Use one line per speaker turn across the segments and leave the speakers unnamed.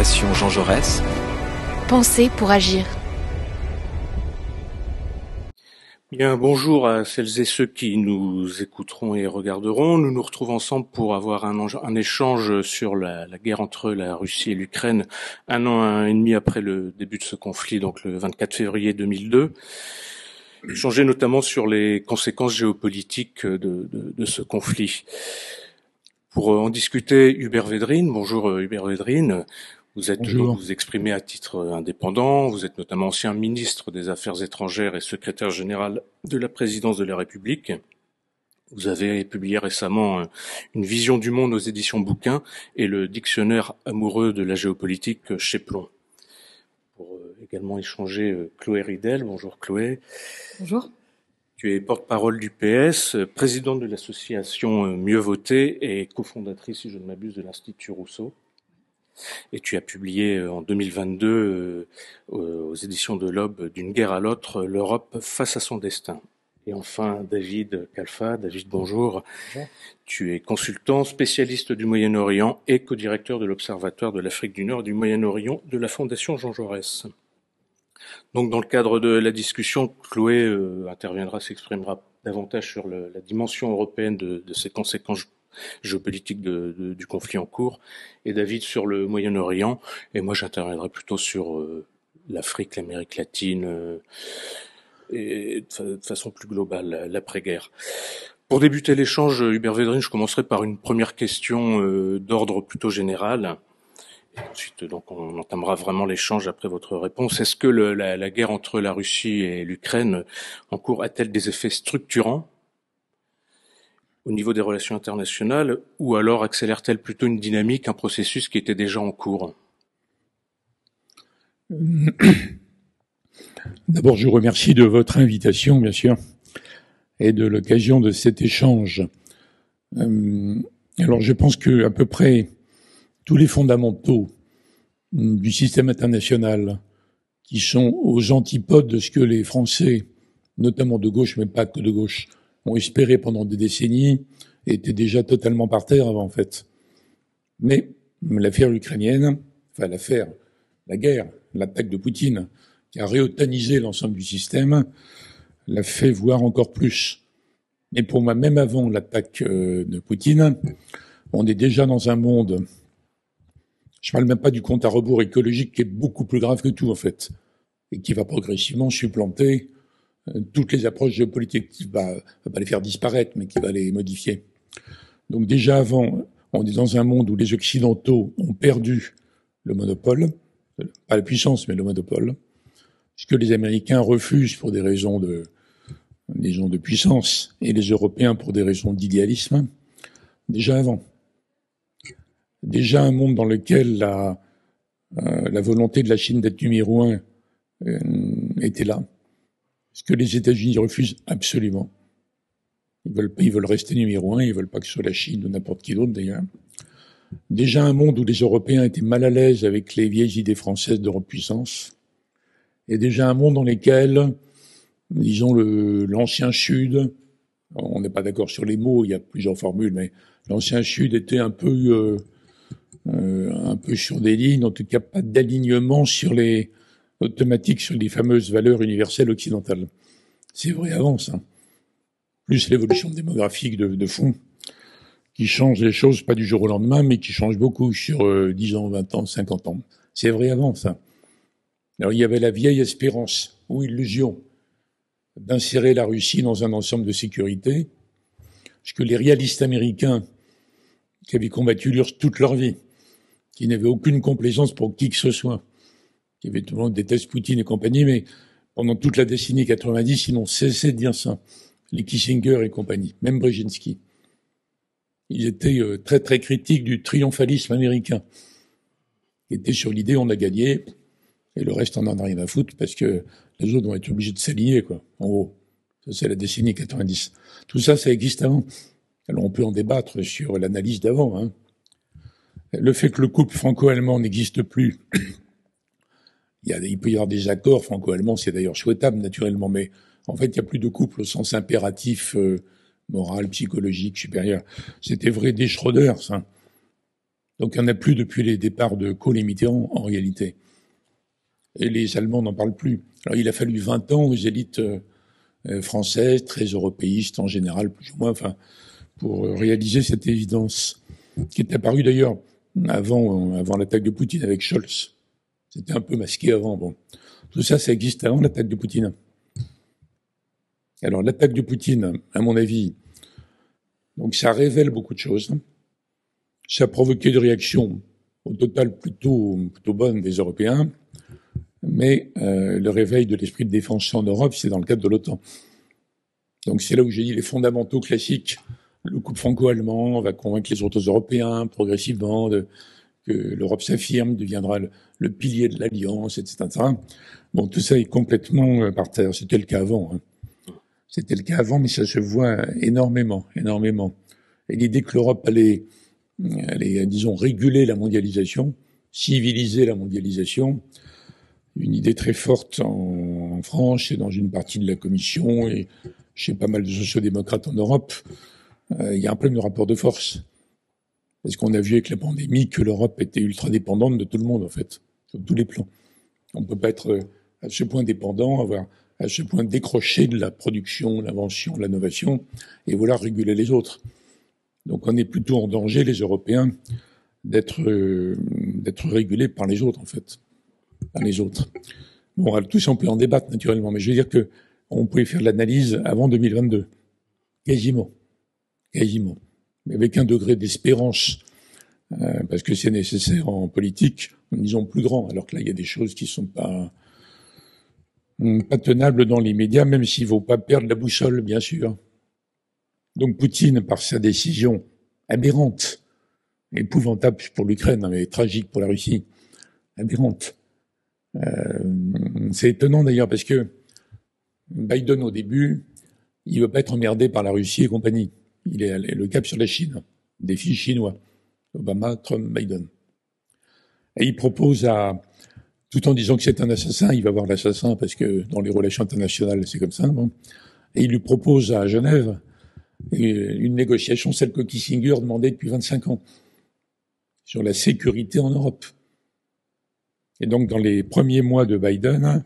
Fondation Jean Jaurès.
Pensez pour agir.
Bien, bonjour à celles et ceux qui nous écouteront et regarderont. Nous nous retrouvons ensemble pour avoir un échange sur la guerre entre la Russie et l'Ukraine, un an et demi après le début de ce conflit, donc le 24 février 2002. Échanger notamment sur les conséquences géopolitiques de ce conflit. Pour en discuter, Hubert Védrine. Bonjour Hubert Védrine. Vous vous exprimez à titre indépendant. Vous êtes notamment ancien ministre des Affaires étrangères et secrétaire général de la présidence de la République. Vous avez publié récemment une vision du monde aux éditions Bouquin et le dictionnaire amoureux de la géopolitique chez Plomb. Pour également échanger, Chloé Ridel. Bonjour Chloé.
Bonjour.
Tu es porte-parole du PS, présidente de l'association Mieux Voter et cofondatrice, si je ne m'abuse, de l'Institut Rousseau. Et tu as publié en 2022 aux éditions de l'Aube, D'une guerre à l'autre, l'Europe face à son destin. Et enfin, David Khalfa. David, bonjour. Bonjour. Tu es consultant, spécialiste du Moyen-Orient et co-directeur de l'Observatoire de l'Afrique du Nord et du Moyen-Orient de la Fondation Jean Jaurès. Donc, dans le cadre de la discussion, Chloé interviendra, s'exprimera davantage sur la dimension européenne de ces conséquences géopolitiques du conflit en cours, et David sur le Moyen-Orient, et moi j'interviendrai plutôt sur l'Afrique, l'Amérique latine, et de façon plus globale, l'après-guerre. Pour débuter l'échange, Hubert Védrine, je commencerai par une première question d'ordre plutôt général. Et ensuite, donc, on entamera vraiment l'échange après votre réponse. Est-ce que la guerre entre la Russie et l'Ukraine en cours a-t-elle des effets structurants au niveau des relations internationales, ou alors accélère-t-elle plutôt une dynamique, un processus qui était déjà en cours?
D'abord, je vous remercie de votre invitation, bien sûr, et de l'occasion de cet échange. Alors, je pense que à peu près tous les fondamentaux du système international qui sont aux antipodes de ce que les Français, notamment de gauche, mais pas que de gauche, ont espéré pendant des décennies, étaient déjà totalement par terre avant, en fait. Mais l'affaire ukrainienne, enfin la guerre, l'attaque de Poutine, qui a réotanisé l'ensemble du système, l'a fait voir encore plus. Mais pour moi, même avant l'attaque de Poutine, on est déjà dans un monde, je parle même pas du compte à rebours écologique qui est beaucoup plus grave que tout, en fait, et qui va progressivement supplanter toutes les approches géopolitiques, qui va pas les faire disparaître, mais qui va les modifier. Donc déjà avant, on est dans un monde où les Occidentaux ont perdu le monopole, pas la puissance, mais le monopole, puisque les Américains refusent pour des raisons de puissance, et les Européens pour des raisons d'idéalisme, déjà avant. Déjà un monde dans lequel la volonté de la Chine d'être numéro un était là. Ce que les États-Unis refusent absolument. Ils veulent rester numéro un, ils veulent pas que ce soit la Chine ou n'importe qui d'autre d'ailleurs. Déjà un monde où les Européens étaient mal à l'aise avec les vieilles idées françaises d'Europe-puissance. Et déjà un monde dans lequel, disons, l'ancien Sud, on n'est pas d'accord sur les mots, il y a plusieurs formules, mais l'ancien Sud était un peu sur des lignes, en tout cas pas d'alignement automatique sur les fameuses valeurs universelles occidentales. C'est vrai avant, ça. Plus l'évolution démographique de fond, qui change les choses pas du jour au lendemain, mais qui change beaucoup sur 10 ans, 20 ans, 50 ans. C'est vrai avant, ça. Alors il y avait la vieille espérance, ou illusion, d'insérer la Russie dans un ensemble de sécurité, parce que les réalistes américains, qui avaient combattu l'URSS toute leur vie, qui n'avaient aucune complaisance pour qui que ce soit, qui avaient tout le monde déteste Poutine et compagnie, mais pendant toute la décennie 90, ils n'ont cessé de dire ça. Les Kissinger et compagnie, même Brzezinski. Ils étaient très très critiques du triomphalisme américain. Ils étaient sur l'idée on a gagné, et le reste on en a rien à foutre, parce que les autres vont être obligés de s'aligner, quoi, en gros. Ça, c'est la décennie 90. Tout ça, ça existe avant. Alors on peut en débattre sur l'analyse d'avant, hein. Le fait que le couple franco-allemand n'existe plus, il peut y avoir des accords franco-allemands, c'est d'ailleurs souhaitable naturellement, mais en fait il n'y a plus de couple au sens impératif, moral, psychologique, supérieur. C'était vrai des Schroeder, ça. Donc il n'y en a plus depuis les départs de Kohl et Mitterrand, en réalité. Et les Allemands n'en parlent plus. Alors il a fallu 20 ans aux élites françaises, très européistes en général, plus ou moins, enfin, pour réaliser cette évidence, qui est apparue d'ailleurs avant l'attaque de Poutine avec Scholz. C'était un peu masqué avant. Bon, tout ça, ça existe avant l'attaque de Poutine. Alors l'attaque de Poutine, à mon avis, donc ça révèle beaucoup de choses. Ça a provoqué des réactions au total plutôt bonnes des Européens, mais le réveil de l'esprit de défense en Europe, c'est dans le cadre de l'OTAN. Donc c'est là où j'ai dit les fondamentaux classiques. Le couple franco-allemand va convaincre les autres Européens progressivement que l'Europe s'affirme, deviendra le pilier de l'alliance, etc. Bon, tout ça est complètement par terre. C'était le cas avant. C'était le cas avant, mais ça se voit énormément. Et l'idée que l'Europe allait, disons, réguler la mondialisation, civiliser la mondialisation, une idée très forte en France et dans une partie de la Commission et chez pas mal de sociodémocrates en Europe. Il y a un problème de rapport de force. Parce qu'on a vu avec la pandémie que l'Europe était ultra dépendante de tout le monde, en fait, sur tous les plans. On ne peut pas être à ce point dépendant, avoir à ce point décroché de la production, l'invention, l'innovation, et vouloir réguler les autres. Donc on est plutôt en danger, les Européens, d'être régulés par les autres, en fait. Par les autres. Bon, tout ça, on peut en débattre, naturellement, mais je veux dire que on pouvait faire l'analyse avant 2022. Quasiment. Mais avec un degré d'espérance, parce que c'est nécessaire en politique, disons plus grand, alors que là, il y a des choses qui sont pas tenables dans l'immédiat, même s'il ne faut pas perdre la boussole, bien sûr. Donc Poutine, par sa décision aberrante, épouvantable pour l'Ukraine, mais tragique pour la Russie, aberrante. C'est étonnant d'ailleurs, parce que Biden, au début, il ne veut pas être emmerdé par la Russie et compagnie. Il est le cap sur la Chine, défi chinois. Obama, Trump, Biden. Et il propose tout en disant que c'est un assassin, il va voir l'assassin parce que dans les relations internationales, c'est comme ça. Bon. Et il lui propose à Genève une négociation, celle que Kissinger demandait depuis 25 ans, sur la sécurité en Europe. Et donc, dans les premiers mois de Biden,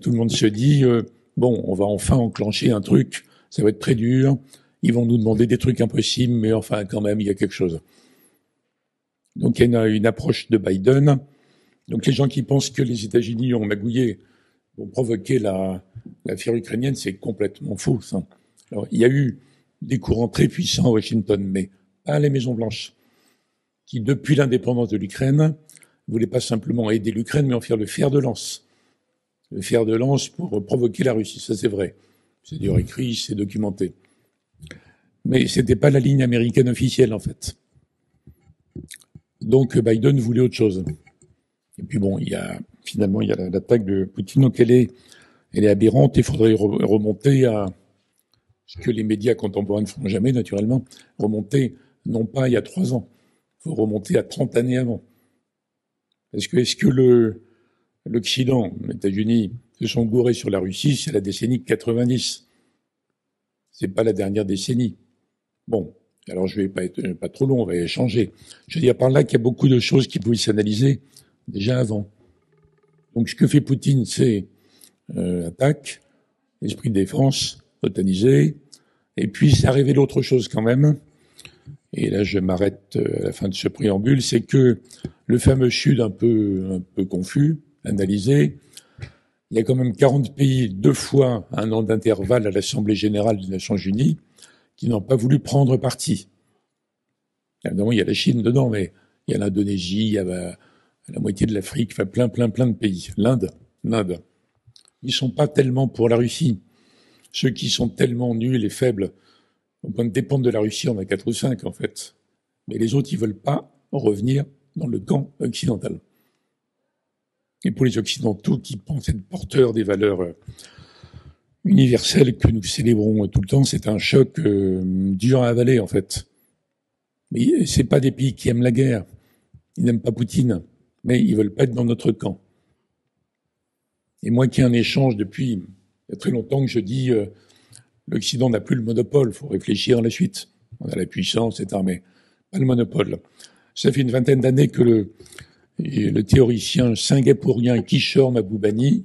tout le monde se dit, bon, on va enfin enclencher un truc, ça va être très dur, ils vont nous demander des trucs impossibles, mais enfin, quand même, il y a quelque chose. Donc, il y a une approche de Biden. Donc, les gens qui pensent que les États-Unis ont magouillé, vont provoquer l'affaire ukrainienne, c'est complètement faux, ça. Alors, il y a eu des courants très puissants à Washington, mais pas à la Maison-Blanche, qui, depuis l'indépendance de l'Ukraine, voulaient pas simplement aider l'Ukraine, mais en faire le fer de lance. Le fer de lance pour provoquer la Russie, ça c'est vrai. C'est d'ailleurs écrit, c'est documenté. Mais c'était pas la ligne américaine officielle, en fait. Donc Biden voulait autre chose. Et puis bon, finalement il y a l'attaque de Poutine, donc elle est aberrante. Il faudrait remonter à ce que les médias contemporains ne font jamais, naturellement, remonter non pas il y a 3 ans, il faut remonter à 30 années avant. Est-ce que l'Occident, les États-Unis, se sont gourés sur la Russie, c'est la décennie 90. C'est pas la dernière décennie. Bon, alors je vais pas être pas trop long, on va échanger. Je veux dire par là qu'il y a beaucoup de choses qui pouvaient s'analyser déjà avant. Donc ce que fait Poutine, c'est attaque, esprit de défense, otanisé, et puis ça révèle autre chose quand même. Et là je m'arrête à la fin de ce préambule, c'est que le fameux Sud un peu confus, analysé, il y a quand même 40 pays, 2 fois un an d'intervalle à l'Assemblée générale des Nations unies, qui n'ont pas voulu prendre parti. Évidemment, il y a la Chine dedans, mais il y a l'Indonésie, il y a la moitié de l'Afrique, enfin plein de pays. L'Inde. Ils sont pas tellement pour la Russie. Ceux qui sont tellement nuls et faibles, au point de dépendre de la Russie, on a 4 ou 5 en fait. Mais les autres, ils veulent pas revenir dans le camp occidental. Et pour les Occidentaux qui pensent être porteurs des valeurs universelles que nous célébrons tout le temps, c'est un choc dur à avaler en fait. Mais c'est pas des pays qui aiment la guerre. Ils n'aiment pas Poutine, mais ils veulent pas être dans notre camp. Et moi qui ai un échange depuis il y a très longtemps que je dis l'Occident n'a plus le monopole, faut réfléchir à la suite. On a la puissance, etc., mais pas le monopole. Ça fait une vingtaine d'années que le théoricien singapourien Kishore Mahbubani,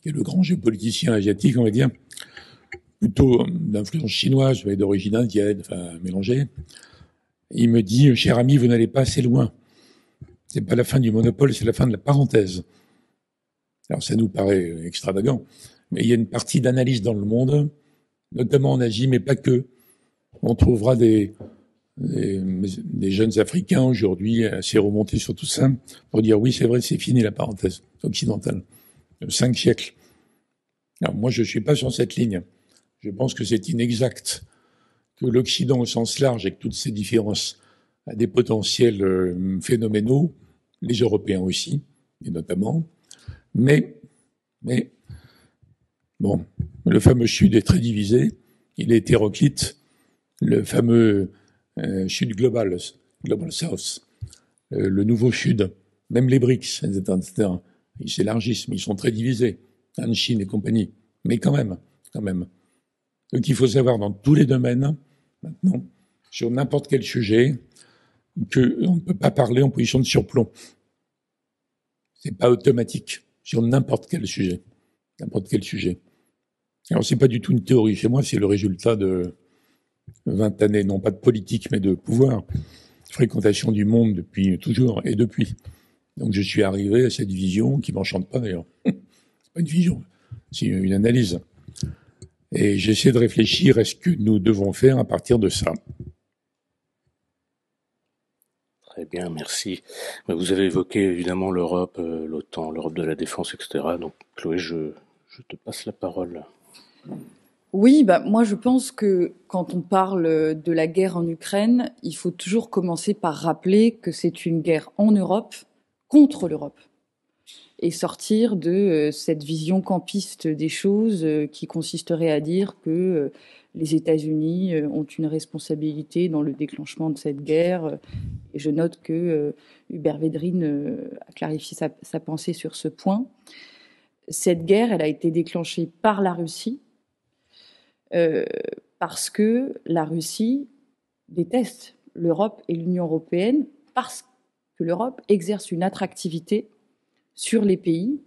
qui est le grand géopoliticien asiatique, on va dire, plutôt d'influence chinoise, mais d'origine indienne, enfin mélangée, il me dit, cher ami, vous n'allez pas assez loin. C'est pas la fin du monopole, c'est la fin de la parenthèse. Alors ça nous paraît extravagant, mais il y a une partie d'analyse dans le monde, notamment en Asie, mais pas que. On trouvera des jeunes Africains aujourd'hui assez remontés sur tout ça pour dire oui, c'est vrai, c'est fini la parenthèse occidentale. 5 siècles. Alors moi, je suis pas sur cette ligne. Je pense que c'est inexact, que l'Occident au sens large, avec toutes ses différences, a des potentiels phénoménaux, les Européens aussi, et notamment. Mais, bon, le fameux Sud est très divisé, il est hétéroclite, le fameux Sud Global South, le nouveau Sud, même les BRICS, etc., ils s'élargissent, mais ils sont très divisés, en Chine et compagnie. Mais quand même. Donc il faut savoir dans tous les domaines, maintenant, sur n'importe quel sujet, qu'on ne peut pas parler en position de surplomb. C'est pas automatique, sur n'importe quel sujet. Alors c'est pas du tout une théorie chez moi, c'est le résultat de 20 années, non pas de politique, mais de pouvoir, fréquentation du monde depuis toujours et depuis. Donc je suis arrivé à cette vision qui m'enchante pas d'ailleurs. C'est pas une vision, c'est une analyse. Et j'essaie de réfléchir à ce que nous devons faire à partir de ça.
Très bien, merci. Vous avez évoqué évidemment l'Europe, l'OTAN, l'Europe de la défense, etc. Donc Chloé, je te passe la parole.
Oui, moi je pense que quand on parle de la guerre en Ukraine, il faut toujours commencer par rappeler que c'est une guerre en Europe contre l'Europe et sortir de cette vision campiste des choses qui consisterait à dire que les États-Unis ont une responsabilité dans le déclenchement de cette guerre. Et je note que Hubert Védrine a clarifié sa pensée sur ce point. Cette guerre, elle a été déclenchée par la Russie parce que la Russie déteste l'Europe et l'Union européenne, parce que l'Europe exerce une attractivité sur les pays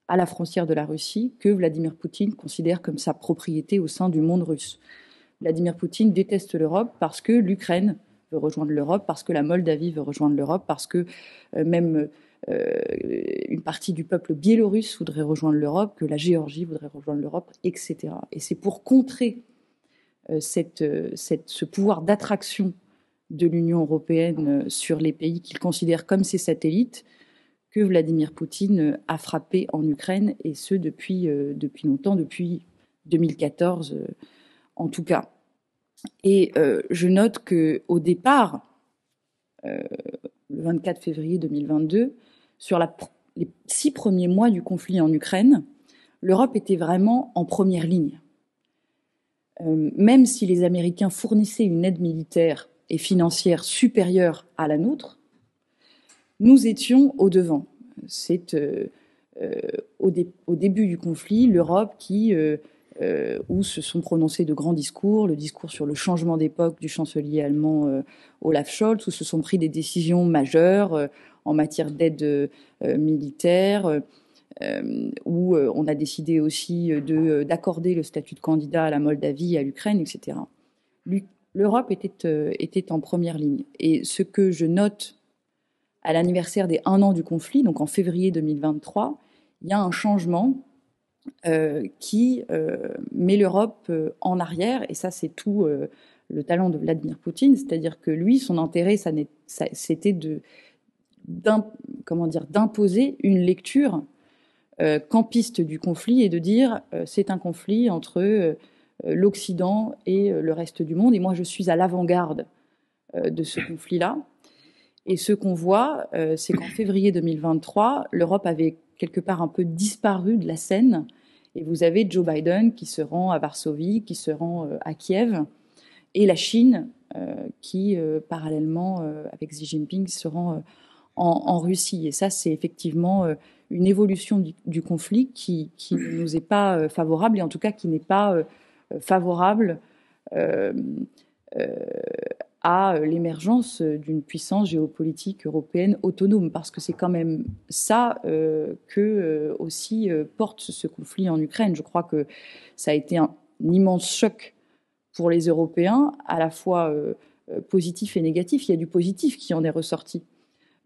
à la frontière de la Russie que Vladimir Poutine considère comme sa propriété au sein du monde russe. Vladimir Poutine déteste l'Europe parce que l'Ukraine veut rejoindre l'Europe, parce que la Moldavie veut rejoindre l'Europe, parce que même une partie du peuple biélorusse voudrait rejoindre l'Europe, que la Géorgie voudrait rejoindre l'Europe, etc. Et c'est pour contrer ce pouvoir d'attraction de l'Union européenne sur les pays qu'il considère comme ses satellites que Vladimir Poutine a frappé en Ukraine, et ce depuis longtemps, depuis 2014 en tout cas. Et je note qu'au départ, le 24 février 2022, sur les 6 premiers mois du conflit en Ukraine, l'Europe était vraiment en première ligne. Même si les Américains fournissaient une aide militaire et financière supérieure à la nôtre, nous étions au-devant. C'est au début du conflit, l'Europe où se sont prononcés de grands discours, le discours sur le changement d'époque du chancelier allemand Olaf Scholz, où se sont pris des décisions majeures en matière d'aide militaire, où on a décidé aussi d'accorder le statut de candidat à la Moldavie et à l'Ukraine, etc. L'Europe était en première ligne. Et ce que je note à l'anniversaire des 1 an du conflit, donc en février 2023, il y a un changement qui met l'Europe en arrière, et ça c'est tout le talent de Vladimir Poutine, c'est-à-dire que lui, son intérêt, c'était d'imposer une lecture campiste du conflit et de dire c'est un conflit entre l'Occident et le reste du monde, et moi je suis à l'avant-garde de ce conflit-là. Et ce qu'on voit, c'est qu'en février 2023, l'Europe avait quelque part un peu disparu de la scène. Et vous avez Joe Biden qui se rend à Varsovie, qui se rend à Kiev, et la Chine qui, parallèlement avec Xi Jinping, se rend en Russie. Et ça, c'est effectivement une évolution du conflit qui ne nous est pas favorable, et en tout cas qui n'est pas favorable à l'émergence d'une puissance géopolitique européenne autonome, parce que c'est quand même ça que aussi porte ce conflit en Ukraine. Je crois que ça a été un immense choc pour les Européens, à la fois positif et négatif. Il y a du positif qui en est ressorti.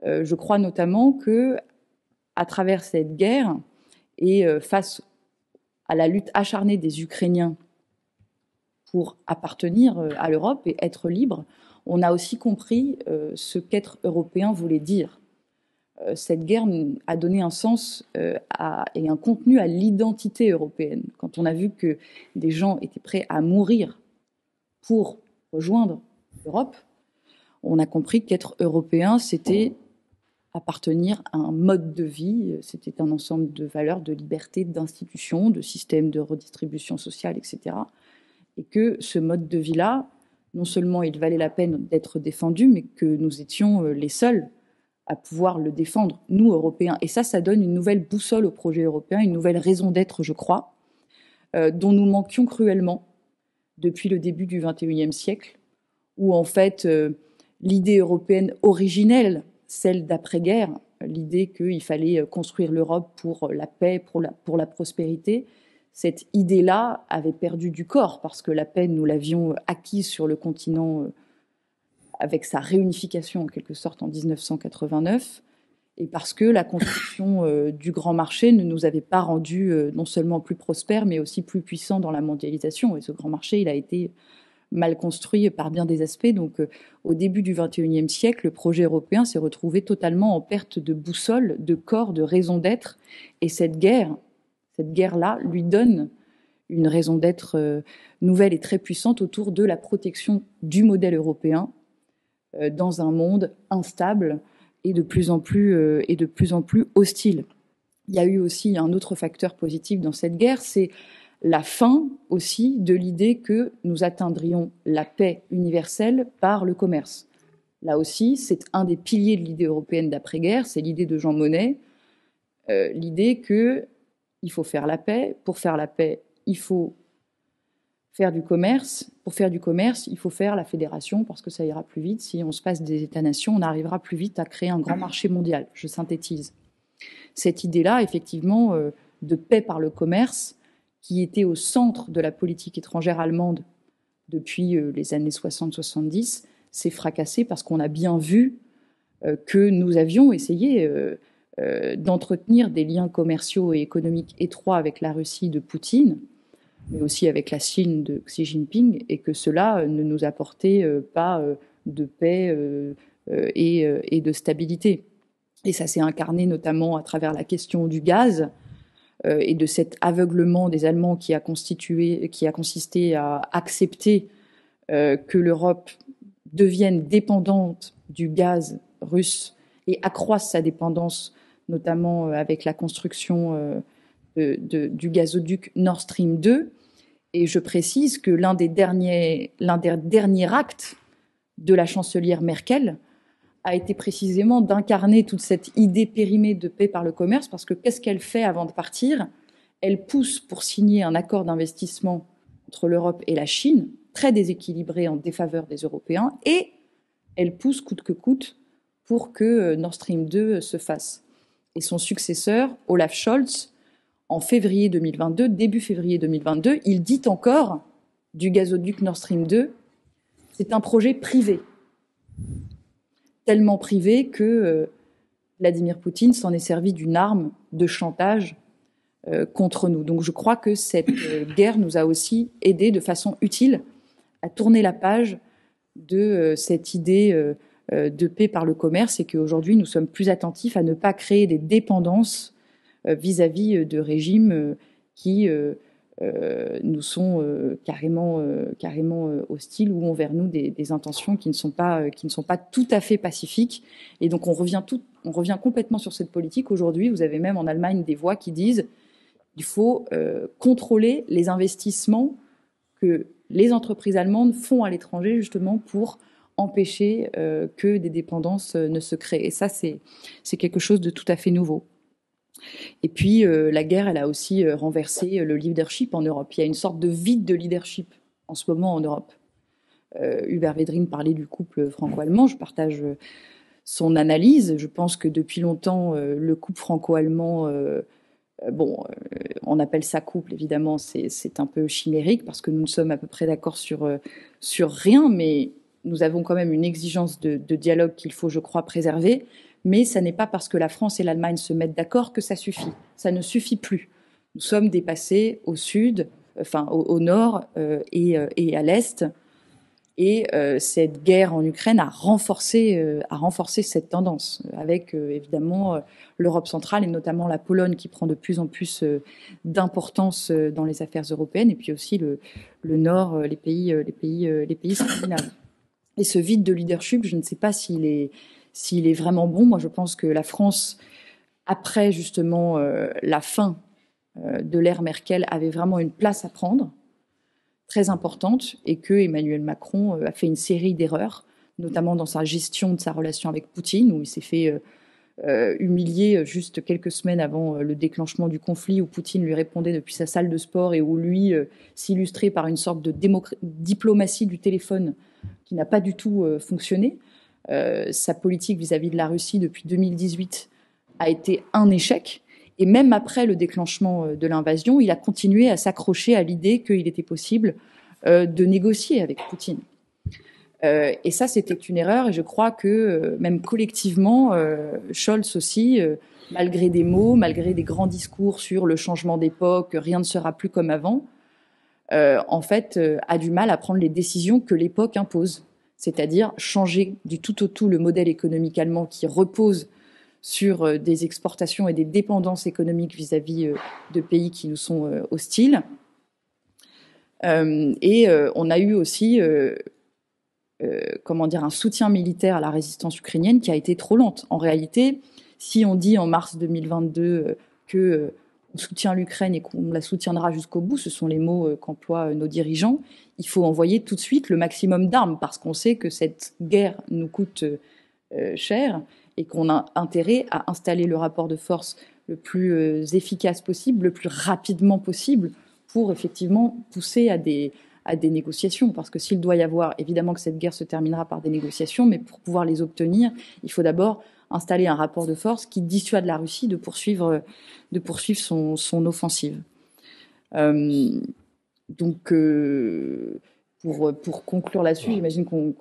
Je crois notamment que, à travers cette guerre et face à la lutte acharnée des Ukrainiens pour appartenir à l'Europe et être libres, on a aussi compris ce qu'être européen voulait dire. Cette guerre a donné un sens et un contenu à l'identité européenne. Quand on a vu que des gens étaient prêts à mourir pour rejoindre l'Europe, on a compris qu'être européen, c'était appartenir à un mode de vie, c'était un ensemble de valeurs, de liberté, d'institutions, de systèmes de redistribution sociale, etc. Et que ce mode de vie-là, non seulement il valait la peine d'être défendu, mais que nous étions les seuls à pouvoir le défendre, nous, Européens. Et ça donne une nouvelle boussole au projet européen, une nouvelle raison d'être, je crois, dont nous manquions cruellement depuis le début du XXIe siècle, où en fait l'idée européenne originelle, celle d'après-guerre, l'idée qu'il fallait construire l'Europe pour la paix, pour la prospérité, cette idée-là avait perdu du corps, parce que la paix, nous l'avions acquise sur le continent avec sa réunification en quelque sorte en 1989, et parce que la construction du grand marché ne nous avait pas rendus non seulement plus prospères, mais aussi plus puissants dans la mondialisation. Et ce grand marché, il a été mal construit par bien des aspects. Donc, au début du XXIe siècle, le projet européen s'est retrouvé totalement en perte de boussole, de corps, de raison d'être. Et cette guerre-là lui donne une raison d'être nouvelle et très puissante autour de la protection du modèle européen dans un monde instable et de plus en plus hostile. Il y a eu aussi un autre facteur positif dans cette guerre, c'est la fin aussi de l'idée que nous atteindrions la paix universelle par le commerce. Là aussi, c'est un des piliers de l'idée européenne d'après-guerre, c'est l'idée de Jean Monnet, l'idée qu'il faut faire la paix. Pour faire la paix, il faut faire du commerce. Pour faire du commerce, il faut faire la fédération, parce que ça ira plus vite. Si on se passe des États-nations, on arrivera plus vite à créer un grand marché mondial. Je synthétise. Cette idée-là, effectivement, de paix par le commerce, qui était au centre de la politique étrangère allemande depuis les années 60-70, s'est fracassée parce qu'on a bien vu que nous avions essayé d'entretenir des liens commerciaux et économiques étroits avec la Russie de Poutine, mais aussi avec la Chine de Xi Jinping, et que cela ne nous apportait pas de paix et de stabilité. Et ça s'est incarné notamment à travers la question du gaz et de cet aveuglement des Allemands qui a consisté à accepter que l'Europe devienne dépendante du gaz russe et accroisse sa dépendance, notamment avec la construction du gazoduc Nord Stream 2. Et je précise que l'un des derniers actes de la chancelière Merkel a été précisément d'incarner toute cette idée périmée de paix par le commerce, parce que qu'est-ce qu'elle fait avant de partir? Elle pousse pour signer un accord d'investissement entre l'Europe et la Chine, très déséquilibré en défaveur des Européens, et elle pousse coûte que coûte pour que Nord Stream 2 se fasse. Et son successeur, Olaf Scholz, en février 2022, début février 2022, il dit encore du gazoduc Nord Stream 2, c'est un projet privé. Tellement privé que Vladimir Poutine s'en est servi d'une arme de chantage contre nous. Donc je crois que cette guerre nous a aussi aidé de façon utile à tourner la page de cette idée de paix par le commerce, et qu'aujourd'hui nous sommes plus attentifs à ne pas créer des dépendances vis-à-vis de régimes qui nous sont carrément hostiles ou ont vers nous des intentions qui ne sont pas tout à fait pacifiques. Et donc on revient complètement sur cette politique. Aujourd'hui, vous avez même en Allemagne des voix qui disent qu'il faut contrôler les investissements que les entreprises allemandes font à l'étranger, justement pour empêcher que des dépendances ne se créent. Et ça, c'est quelque chose de tout à fait nouveau. Et puis, la guerre, elle a aussi renversé le leadership en Europe. Il y a une sorte de vide de leadership en ce moment en Europe. Hubert Védrine parlait du couple franco-allemand. Je partage son analyse. Je pense que depuis longtemps, le couple franco-allemand, on appelle ça couple, évidemment, c'est un peu chimérique parce que nous sommes à peu près d'accord sur rien, mais nous avons quand même une exigence de dialogue qu'il faut, je crois, préserver. Mais ça n'est pas parce que la France et l'Allemagne se mettent d'accord que ça suffit. Ça ne suffit plus. Nous sommes dépassés au sud, au nord et à l'est. Et cette guerre en Ukraine a renforcé cette tendance, avec évidemment l'Europe centrale et notamment la Pologne qui prend de plus en plus d'importance dans les affaires européennes, et puis aussi le Nord, les pays scandinaves. Et ce vide de leadership, je ne sais pas s'il est vraiment bon. Moi, je pense que la France, après justement la fin de l'ère Merkel, avait vraiment une place à prendre, très importante, et que Emmanuel Macron a fait une série d'erreurs, notamment dans sa gestion de sa relation avec Poutine, où il s'est fait humilier juste quelques semaines avant le déclenchement du conflit, où Poutine lui répondait depuis sa salle de sport et où lui s'illustrait par une sorte de diplomatie du téléphone qui n'a pas du tout fonctionné. Sa politique vis-à-vis de la Russie depuis 2018 a été un échec. Et même après le déclenchement de l'invasion, il a continué à s'accrocher à l'idée qu'il était possible de négocier avec Poutine. Et ça, c'était une erreur. Et je crois que même collectivement, Scholz aussi, malgré des mots, malgré des grands discours sur le changement d'époque, rien ne sera plus comme avant, en fait, a du mal à prendre les décisions que l'époque impose. C'est-à-dire changer du tout au tout le modèle économique allemand qui repose sur des exportations et des dépendances économiques vis-à-vis de pays qui nous sont hostiles. Et on a eu aussi un soutien militaire à la résistance ukrainienne qui a été trop lente. En réalité, si on dit en mars 2022 qu'on soutient l'Ukraine et qu'on la soutiendra jusqu'au bout, ce sont les mots qu'emploient nos dirigeants, il faut envoyer tout de suite le maximum d'armes parce qu'on sait que cette guerre nous coûte cher et qu'on a intérêt à installer le rapport de force le plus efficace possible, le plus rapidement possible, pour effectivement pousser à des négociations. Parce que s'il doit y avoir, évidemment que cette guerre se terminera par des négociations, mais pour pouvoir les obtenir, il faut d'abord installer un rapport de force qui dissuade la Russie de poursuivre son offensive. Donc, pour conclure là-dessus, j'imagine qu'on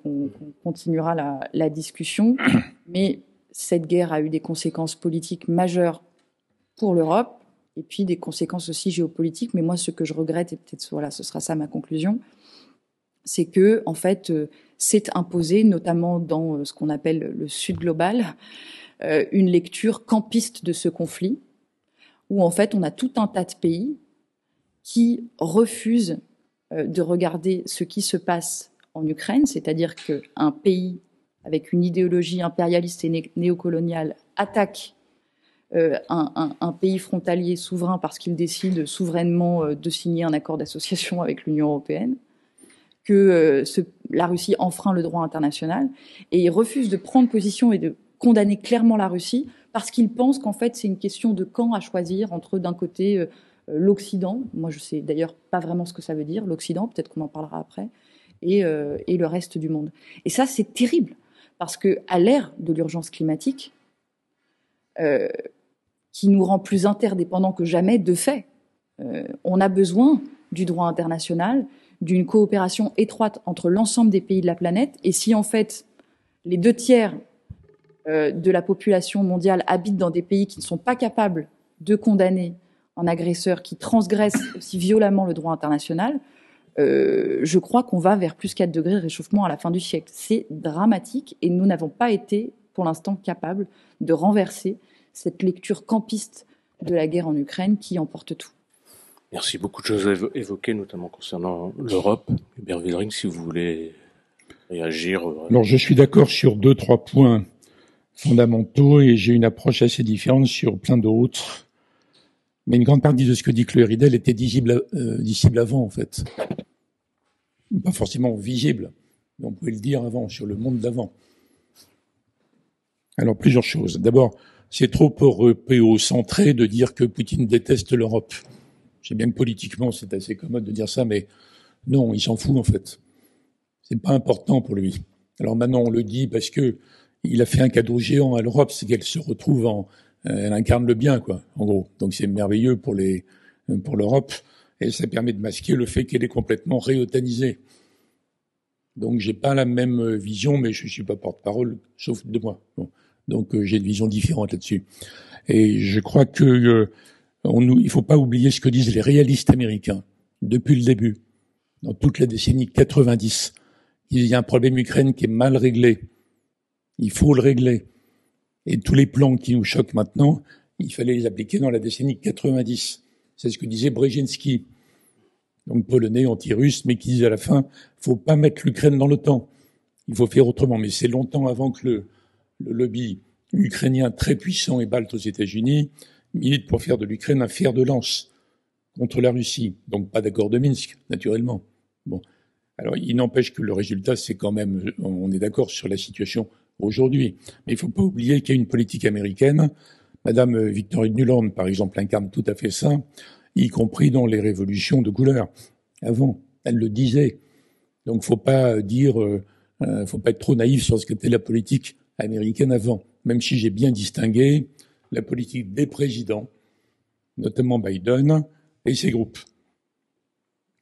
continuera la discussion, mais cette guerre a eu des conséquences politiques majeures pour l'Europe, et puis des conséquences aussi géopolitiques. Mais moi, ce que je regrette, et peut-être voilà, ce sera ça ma conclusion, c'est que en fait, s'est imposé, notamment dans ce qu'on appelle le Sud global, une lecture campiste de ce conflit, où en fait, on a tout un tas de pays qui refusent de regarder ce qui se passe en Ukraine, c'est-à-dire qu'un pays avec une idéologie impérialiste et néocoloniale attaque un pays frontalier souverain parce qu'il décide souverainement de signer un accord d'association avec l'Union européenne, que la Russie enfreint le droit international, et il refuse de prendre position et de condamner clairement la Russie parce qu'il pense qu'en fait c'est une question de camp à choisir entre d'un côté l'Occident, moi je sais d'ailleurs pas vraiment ce que ça veut dire, l'Occident, peut-être qu'on en parlera après, et le reste du monde. Et ça c'est terrible, parce qu'à l'ère de l'urgence climatique, qui nous rend plus interdépendants que jamais, de fait, on a besoin du droit international, d'une coopération étroite entre l'ensemble des pays de la planète, et si en fait les 2/3 de la population mondiale habitent dans des pays qui ne sont pas capables de condamner un agresseur qui transgresse aussi violemment le droit international, je crois qu'on va vers plus 4 degrés de réchauffement à la fin du siècle. C'est dramatique et nous n'avons pas été, pour l'instant, capables de renverser cette lecture campiste de la guerre en Ukraine qui emporte tout.
Merci. Beaucoup de choses évoquées, notamment concernant l'Europe. Hubert Védrine, si vous voulez réagir.
Alors, je suis d'accord sur 2-3 points fondamentaux et j'ai une approche assez différente sur plein d'autres. Mais une grande partie de ce que dit Chloé Ridel était disciple avant, en fait. Pas forcément visible, mais on pouvait le dire avant, sur le monde d'avant. Alors, plusieurs choses. D'abord, c'est trop européocentré de dire que Poutine déteste l'Europe. Je sais bien que politiquement, c'est assez commode de dire ça, mais non, il s'en fout, en fait. C'est pas important pour lui. Alors maintenant, on le dit parce que il a fait un cadeau géant à l'Europe, c'est qu'elle se retrouve elle incarne le bien, quoi, en gros. Donc c'est merveilleux pour l'Europe, et ça permet de masquer le fait qu'elle est complètement réotanisée. Donc j'ai pas la même vision, mais je suis pas porte-parole, sauf de moi. Bon. Donc j'ai une vision différente là-dessus. Et je crois que il faut pas oublier ce que disent les réalistes américains depuis le début, dans toute la décennie 90. Il y a un problème Ukraine qui est mal réglé. Il faut le régler. Et tous les plans qui nous choquent maintenant, il fallait les appliquer dans la décennie 90. C'est ce que disait Brzezinski, donc polonais, anti-russe, mais qui disait à la fin, faut pas mettre l'Ukraine dans l'OTAN. Il faut faire autrement. Mais c'est longtemps avant que le lobby ukrainien très puissant et balte aux États-Unis milite pour faire de l'Ukraine un fer de lance contre la Russie. Donc pas d'accord de Minsk, naturellement. Bon. Alors il n'empêche que le résultat, c'est quand même, on est d'accord sur la situation aujourd'hui. Mais il faut pas oublier qu'il y a une politique américaine. Madame Victoria Nuland, par exemple, incarne tout à fait ça, y compris dans les révolutions de couleur. Avant, elle le disait. Donc faut pas faut pas être trop naïf sur ce qu'était la politique américaine avant. Même si j'ai bien distingué la politique des présidents, notamment Biden et ses groupes.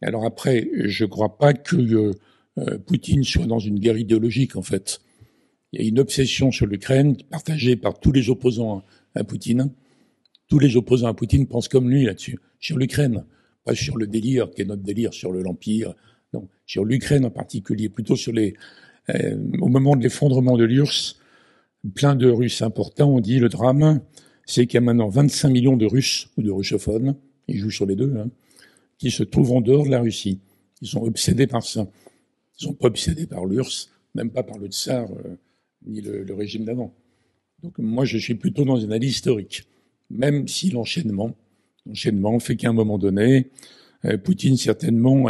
Alors après, je crois pas que Poutine soit dans une guerre idéologique, en fait. Il y a une obsession sur l'Ukraine partagée par tous les opposants à Poutine. Tous les opposants à Poutine pensent comme lui là-dessus, sur l'Ukraine, pas sur le délire qui est notre délire sur l'Empire, non, sur l'Ukraine en particulier, plutôt sur au moment de l'effondrement de l'URSS, plein de Russes importants ont dit le drame, c'est qu'il y a maintenant 25 millions de Russes ou de russophones, ils jouent sur les deux, qui se trouvent en dehors de la Russie. Ils sont obsédés par ça. Ils sont pas obsédés par l'URSS, même pas par le tsar, ni le régime d'avant. Donc moi, je suis plutôt dans une analyse historique. Même si l'enchaînement fait qu'à un moment donné, Poutine certainement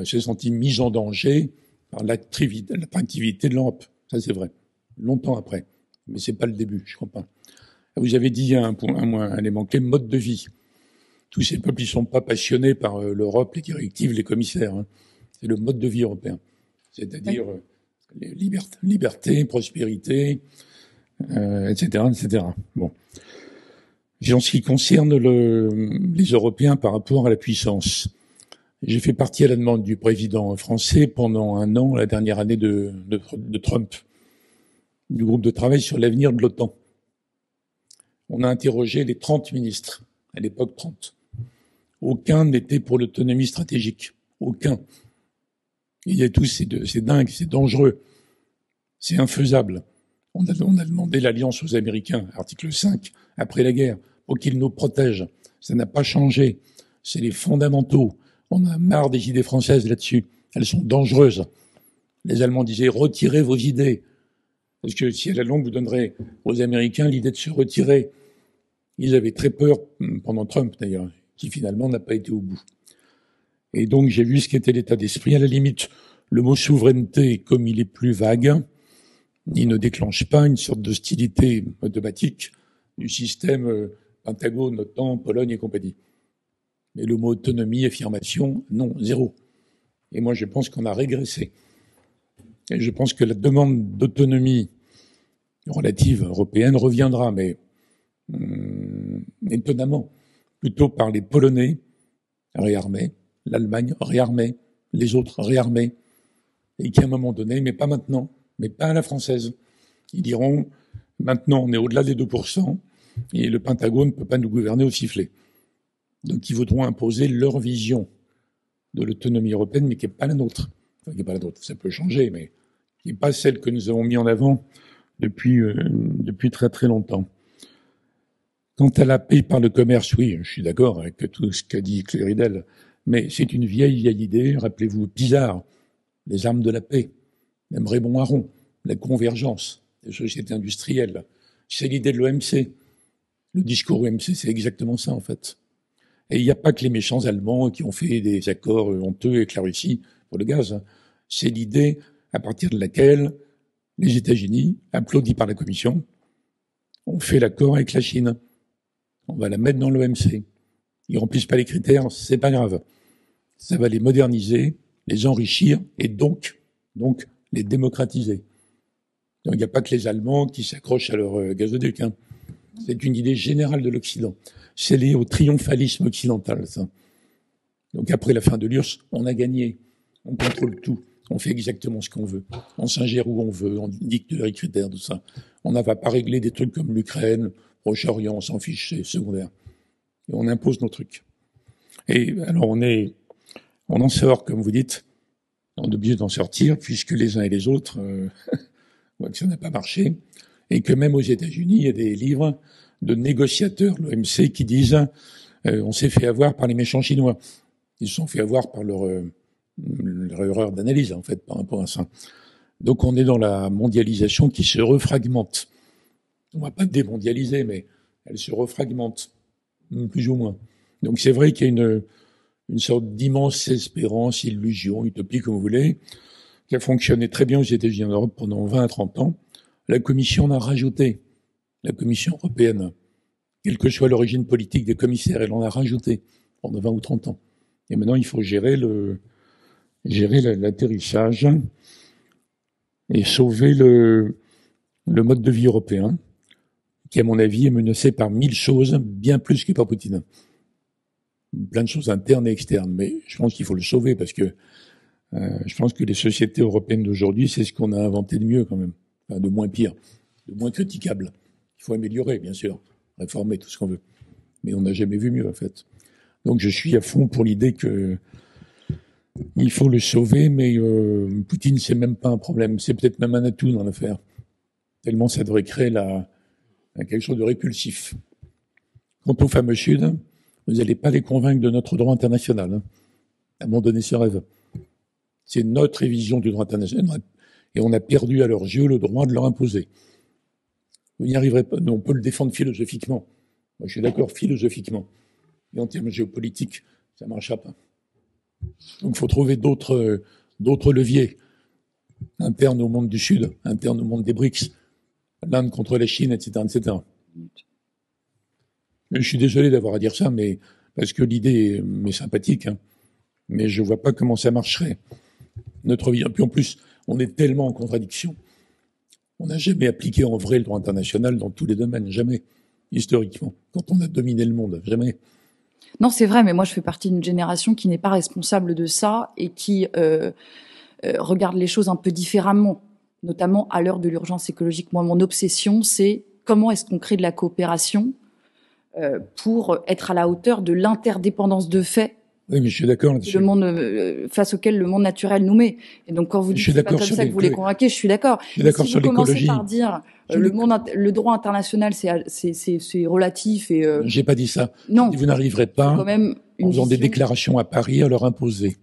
s'est senti mis en danger par l'attractivité de l'Europe. Ça, c'est vrai. Longtemps après. Mais c'est pas le début, je crois pas. Vous avez dit un élément clé, mode de vie. Tous ces peuples, ils sont pas passionnés par l'Europe, les directives, les commissaires. C'est le mode de vie européen. C'est-à-dire liberté, prospérité, etc., etc. Bon. En ce qui concerne les Européens par rapport à la puissance, j'ai fait partie à la demande du président français pendant un an, la dernière année de Trump, du groupe de travail sur l'avenir de l'OTAN. On a interrogé les 30 ministres, à l'époque 30. Aucun n'était pour l'autonomie stratégique. Aucun. Ils disaient tous, c'est dingue, c'est dangereux, c'est infaisable. On a demandé l'alliance aux Américains, article 5, après la guerre, pour qu'ils nous protègent. Ça n'a pas changé. C'est les fondamentaux. On a marre des idées françaises là-dessus. Elles sont dangereuses. Les Allemands disaient, retirez vos idées. Parce que si à la longue, vous donnerez aux Américains l'idée de se retirer. Ils avaient très peur, pendant Trump d'ailleurs, qui finalement n'a pas été au bout. Et donc j'ai vu ce qu'était l'état d'esprit. À la limite, le mot souveraineté, comme il est plus vague, il ne déclenche pas une sorte d'hostilité automatique du système Pentagone, OTAN, Pologne et compagnie. Mais le mot autonomie, affirmation, non, zéro. Et moi, je pense qu'on a régressé. Et je pense que la demande d'autonomie relative européenne reviendra, mais étonnamment, plutôt par les Polonais réarmés, l'Allemagne réarmée, les autres réarmés, et qu'à un moment donné, mais pas maintenant, mais pas à la française. Ils diront, maintenant on est au-delà des 2%, et le Pentagone ne peut pas nous gouverner au sifflet. Donc ils voudront imposer leur vision de l'autonomie européenne, mais qui n'est pas la nôtre. Enfin, qui n'est pas la nôtre, ça peut changer, mais qui n'est pas celle que nous avons mis en avant depuis très très longtemps. Quant à la paix par le commerce, oui, je suis d'accord avec tout ce qu'a dit Claire Ridel, mais c'est une vieille idée. Rappelez-vous Pizarre, les armes de la paix, même Raymond Aron, la convergence des sociétés industrielles. C'est l'idée de l'OMC. Le discours OMC, c'est exactement ça, en fait. Et il n'y a pas que les méchants Allemands qui ont fait des accords honteux avec la Russie pour le gaz. C'est l'idée à partir de laquelle les États-Unis, applaudis par la Commission, ont fait l'accord avec la Chine. On va la mettre dans l'OMC. Ils remplissent pas les critères, c'est pas grave. Ça va les moderniser, les enrichir et donc les démocratiser. Donc, il n'y a pas que les Allemands qui s'accrochent à leur gazoduc. Hein. C'est une idée générale de l'Occident. C'est lié au triomphalisme occidental, ça. Donc après la fin de l'URSS, on a gagné. On contrôle tout. On fait exactement ce qu'on veut. On s'ingère où on veut. On dicte les critères, tout ça. On n'a pas réglé des trucs comme l'Ukraine, Proche-Orient, on s'en fiche, c'est secondaire. Et on impose nos trucs. Et alors on en sort, comme vous dites. On est obligé d'en sortir, puisque les uns et les autres, voient que ça n'a pas marché. Et que même aux États-Unis, il y a des livres de négociateurs, l'OMC, qui disent on s'est fait avoir par les méchants Chinois. Ils se sont fait avoir par leur erreur d'analyse, en fait, par rapport à ça. Donc on est dans la mondialisation qui se refragmente. On va pas démondialiser, mais elle se refragmente, plus ou moins. Donc c'est vrai qu'il y a une sorte d'immense espérance, illusion, utopie, comme vous voulez, qui a fonctionné très bien aux États-Unis en Europe pendant 20 à 30 ans. La Commission en a rajouté. La Commission européenne, quelle que soit l'origine politique des commissaires, elle en a rajouté pendant 20 ou 30 ans. Et maintenant, il faut gérer l'atterrissage et sauver le mode de vie européen, qui, à mon avis, est menacé par 1000 choses, bien plus que par Poutine. Plein de choses internes et externes. Mais je pense qu'il faut le sauver parce que je pense que les sociétés européennes d'aujourd'hui, c'est ce qu'on a inventé de mieux quand même. Enfin, de moins pire, de moins critiquable. Il faut améliorer, bien sûr, réformer tout ce qu'on veut. Mais on n'a jamais vu mieux, en fait. Donc je suis à fond pour l'idée que il faut le sauver, mais Poutine, c'est même pas un problème. C'est peut-être même un atout dans l'affaire. Tellement ça devrait créer quelque chose de répulsif. Quant au fameux Sud, vous n'allez pas les convaincre de notre droit international. Hein. Abandonnez ce rêve. C'est notre révision du droit international. Et on a perdu à leurs yeux le droit de leur imposer. Vous n'y arriverez pas. On peut le défendre philosophiquement. Moi, je suis d'accord philosophiquement. Et en termes géopolitiques, ça ne marchera pas. Donc, il faut trouver d'autres leviers internes au monde du Sud, internes au monde des BRICS, l'Inde contre la Chine, etc., etc. Je suis désolé d'avoir à dire ça, mais parce que l'idée m'est sympathique, hein, mais je ne vois pas comment ça marcherait. Notre vie. Puis en plus, on est tellement en contradiction. On n'a jamais appliqué en vrai le droit international dans tous les domaines, jamais, historiquement, quand on a dominé le monde, jamais.
Non, c'est vrai, mais moi je fais partie d'une génération qui n'est pas responsable de ça et qui regarde les choses un peu différemment, notamment à l'heure de l'urgence écologique. Moi, mon obsession, c'est comment est-ce qu'on crée de la coopération pour être à la hauteur de l'interdépendance de fait.
Oui, mais je suis d'accord là-dessus.
Le monde face auquel le monde naturel nous met. Et donc quand vous dites que c'est pas comme ça que vous les convainquez, je suis d'accord.
Je suis d'accord sur l'écologie.
Si vous commencez par dire le droit international c'est relatif et
j'ai pas dit ça.
Non.
Vous n'arriverez pas en faisant des déclarations à Paris à leur imposer.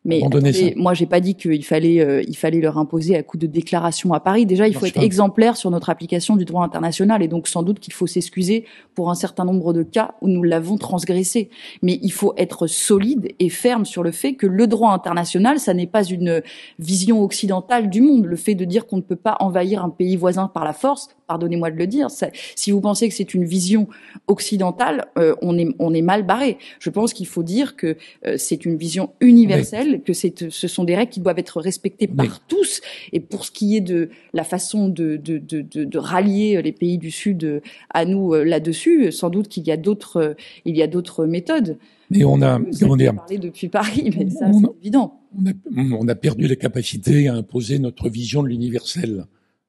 Mais attendez, moi, j'ai pas dit qu'il fallait leur imposer à coup de déclaration à Paris. Déjà, il faut être exemplaire sur notre application du droit international, et donc sans doute qu'il faut s'excuser pour un certain nombre de cas où nous l'avons transgressé. Mais il faut être solide et ferme sur le fait que le droit international, ça n'est pas une vision occidentale du monde. Le fait de dire qu'on ne peut pas envahir un pays voisin par la force, pardonnez-moi de le dire, si vous pensez que c'est une vision occidentale, on est mal barré. Je pense qu'il faut dire que c'est une vision universelle. Que ce sont des règles qui doivent être respectées par tous. Et pour ce qui est de la façon de rallier les pays du Sud à nous là-dessus, sans doute qu'il y a d'autres méthodes.
Mais on a
parlé depuis Paris, mais ça c'est évident.
On a perdu la capacité à imposer notre vision de l'universel.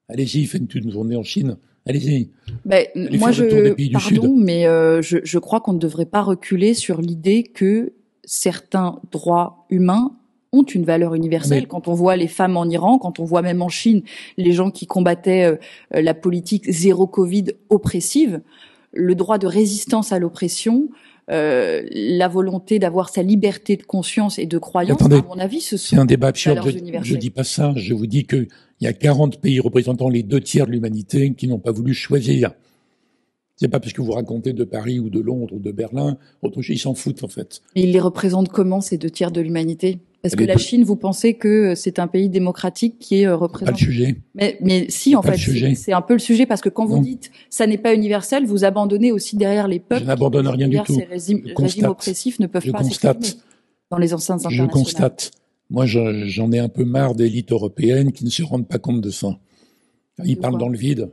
Allez-y, faites une journée en Chine. Allez-y.
Mais je crois qu'on ne devrait pas reculer sur l'idée que certains droits humains ont une valeur universelle. Quand on voit les femmes en Iran, quand on voit même en Chine les gens qui combattaient la politique zéro Covid oppressive, le droit de résistance à l'oppression, la volonté d'avoir sa liberté de conscience et de croyance, à mon avis,
c'est un débat absurde. Je dis pas ça. Je vous dis qu'il y a 40 pays représentant les 2/3 de l'humanité qui n'ont pas voulu choisir. C'est pas parce que vous racontez de Paris ou de Londres ou de Berlin, autre chose, ils s'en foutent en fait.
Et ils les représentent comment, ces 2/3 de l'humanité? Parce que la Chine, vous pensez que c'est un pays démocratique qui est représenté?
Pas le sujet.
Mais si, en fait, c'est un peu le sujet, parce que quand vous dites ça n'est pas universel, vous abandonnez aussi derrière les peuples.
Je n'abandonne rien du tout.
Ces régimes oppressifs ne peuvent pas s'exprimer dans les enceintes internationales.
Je constate. Moi, j'en ai un peu marre d'élites européennes qui ne se rendent pas compte de ça. Ils parlent dans le vide.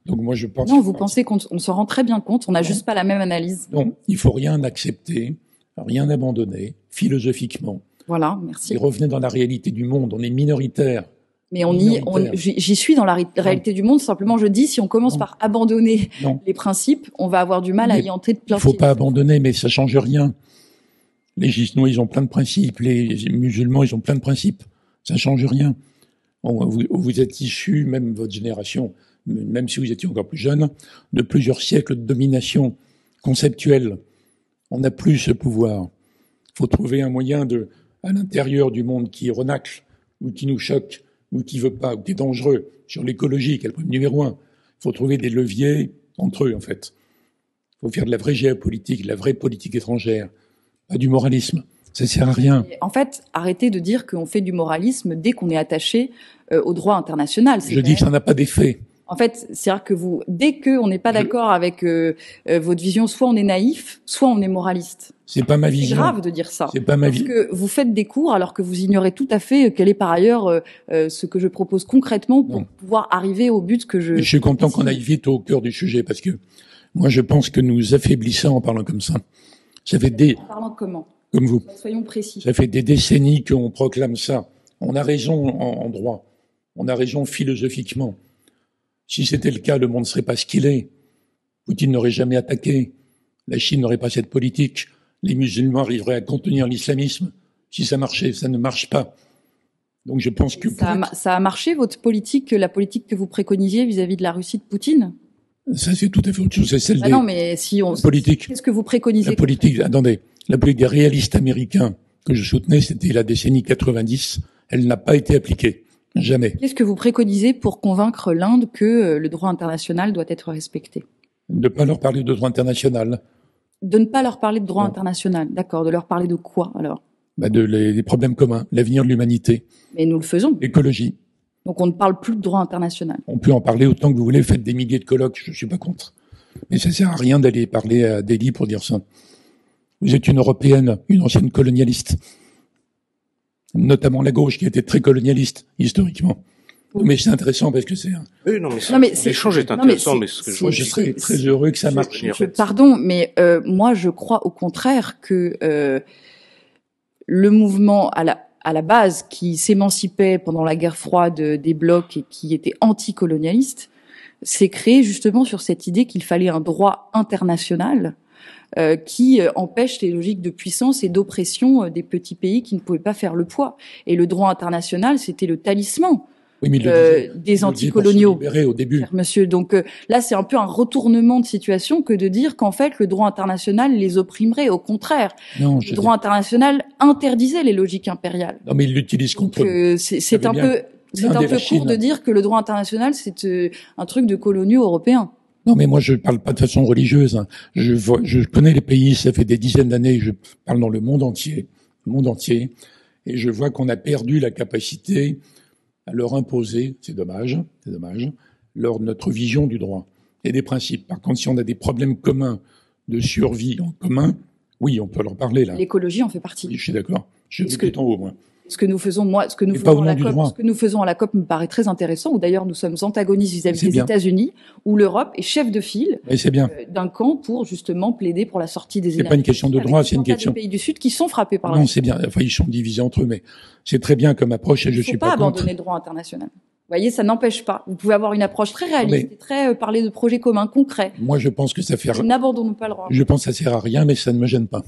Donc moi, je pense...
Non, vous pensez qu'on s'en rend très bien compte, on n'a juste pas la même analyse.
Non, il faut rien accepter, rien abandonner, philosophiquement.
Voilà, merci.
Et revenez dans la réalité du monde, on est minoritaire.
Mais j'y suis dans la réalité du monde, simplement je dis, si on commence par abandonner les principes, on va avoir du mal à y entrer de plein pied.
Il faut pas abandonner, mais ça change rien. Les Gisnois, ils ont plein de principes, les musulmans, ils ont plein de principes. Ça change rien. Vous êtes issus, même votre génération, même si vous étiez encore plus jeune, de plusieurs siècles de domination conceptuelle. On n'a plus ce pouvoir. Il faut trouver un moyen à l'intérieur du monde qui renacle, ou qui nous choque, ou qui veut pas, ou qui est dangereux, sur l'écologie, qui est le problème numéro 1. Il faut trouver des leviers entre eux, en fait. Il faut faire de la vraie géopolitique, de la vraie politique étrangère, pas du moralisme. Ça sert à rien.
En fait, arrêtez de dire qu'on fait du moralisme dès qu'on est attaché au droit international.
Je dis que ça n'a pas d'effet.
En fait, c'est-à-dire que dès qu'on n'est pas d'accord avec votre vision, soit on est naïf, soit on est moraliste.
C'est pas ma vision.
C'est grave de dire ça.
C'est pas ma vision.
Parce que vous faites des cours alors que vous ignorez tout à fait quel est par ailleurs ce que je propose concrètement pour pouvoir arriver au but que je...
Je suis content qu'on aille vite au cœur du sujet parce que moi je pense que nous affaiblissons en parlant comme ça. Ça fait
En parlant comment?
Comme vous.
Soyons précis.
Ça fait des décennies qu'on proclame ça. On a raison en droit. On a raison philosophiquement. Si c'était le cas, le monde ne serait pas ce qu'il est. Poutine n'aurait jamais attaqué. La Chine n'aurait pas cette politique. Les musulmans arriveraient à contenir l'islamisme. Si ça marchait, ça ne marche pas. Donc je pense que...
Ça a marché, votre politique, la politique que vous préconisiez vis-à-vis de la Russie de Poutine?
Ça, c'est tout à fait autre chose. C'est celle des...
Non, mais si on...
politique.
Qu'est-ce que vous préconisez?
La politique, attendez. La politique des réalistes américains que je soutenais, c'était la décennie 90. Elle n'a pas été appliquée. Jamais.
Qu'est-ce que vous préconisez pour convaincre l'Inde que le droit international doit être respecté?
De ne pas leur parler de droit international.
De ne pas leur parler de droit international, d'accord. De leur parler de quoi, alors?
Des problèmes communs, l'avenir de l'humanité.
Mais nous le faisons.
L'écologie.
Donc on ne parle plus de droit international.
On peut en parler autant que vous voulez, faites des milliers de colloques, je suis pas contre. Mais ça sert à rien d'aller parler à Delhi pour dire ça. Vous êtes une Européenne, une ancienne colonialiste. Notamment la gauche qui était très colonialiste, historiquement. Mais c'est intéressant parce que c'est...
Oui, l'échange est intéressant, mais ce que
je serais très heureux que ça marche.
Pardon, mais moi je crois au contraire que le mouvement à la base qui s'émancipait pendant la guerre froide des blocs et qui était anticolonialiste s'est créé justement sur cette idée qu'il fallait un droit international qui empêche les logiques de puissance et d'oppression des petits pays qui ne pouvaient pas faire le poids. Et le droit international, c'était le talisman des anticoloniaux.
Au début.
Monsieur, donc là, c'est un peu un retournement de situation que de dire qu'en fait, le droit international les opprimerait. Au contraire, le droit international interdisait les logiques impériales.
Non, mais il l'utilise contre eux.
C'est un peu court de dire que le droit international, c'est un truc de coloniaux européens.
Non, mais moi, je parle pas de façon religieuse. Hein. Je connais les pays, ça fait des dizaines d'années, je parle dans le monde entier, et je vois qu'on a perdu la capacité à leur imposer, c'est dommage, notre vision du droit et des principes. Par contre, si on a des problèmes communs de survie en commun, oui, on peut leur parler, là.
L'écologie en fait partie.
Oui, je suis d'accord. Je suis tout en haut, moi.
Ce que nous faisons à la COP me paraît très intéressant, où d'ailleurs nous sommes antagonistes vis-à-vis des États-Unis, où l'Europe est chef de file d'un camp pour justement plaider pour la sortie des énergies.
C'est pas une question de droit, c'est une question
des pays du Sud qui sont frappés par
Non, c'est bien. Enfin, ils sont divisés entre eux, mais c'est très bien comme approche et je suis pas contre.
Il ne faut pas abandonner le droit international. Vous voyez, ça n'empêche pas. Vous pouvez avoir une approche très réaliste et très parler de projets communs, concrets.
Moi, je pense que ça fait rien.
N'abandonnons pas le droit.
Je pense que ça sert à rien, mais ça ne me gêne pas.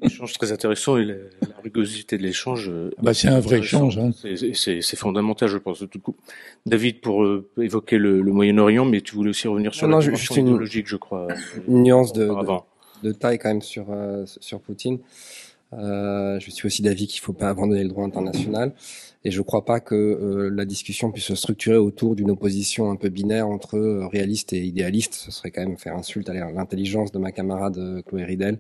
Échange très intéressant et la rugosité de l'échange.
C'est un vrai échange. Hein.
C'est fondamental, je pense, de tout coup. David, pour évoquer le Moyen-Orient, mais tu voulais aussi revenir sur la dimension idéologique, je crois.
Une nuance de taille quand même sur Poutine. Je suis aussi d'avis qu'il ne faut pas abandonner le droit international. Et je ne crois pas que la discussion puisse se structurer autour d'une opposition un peu binaire entre réaliste et idéaliste. Ce serait quand même faire insulte à l'intelligence de ma camarade Chloé Ridel.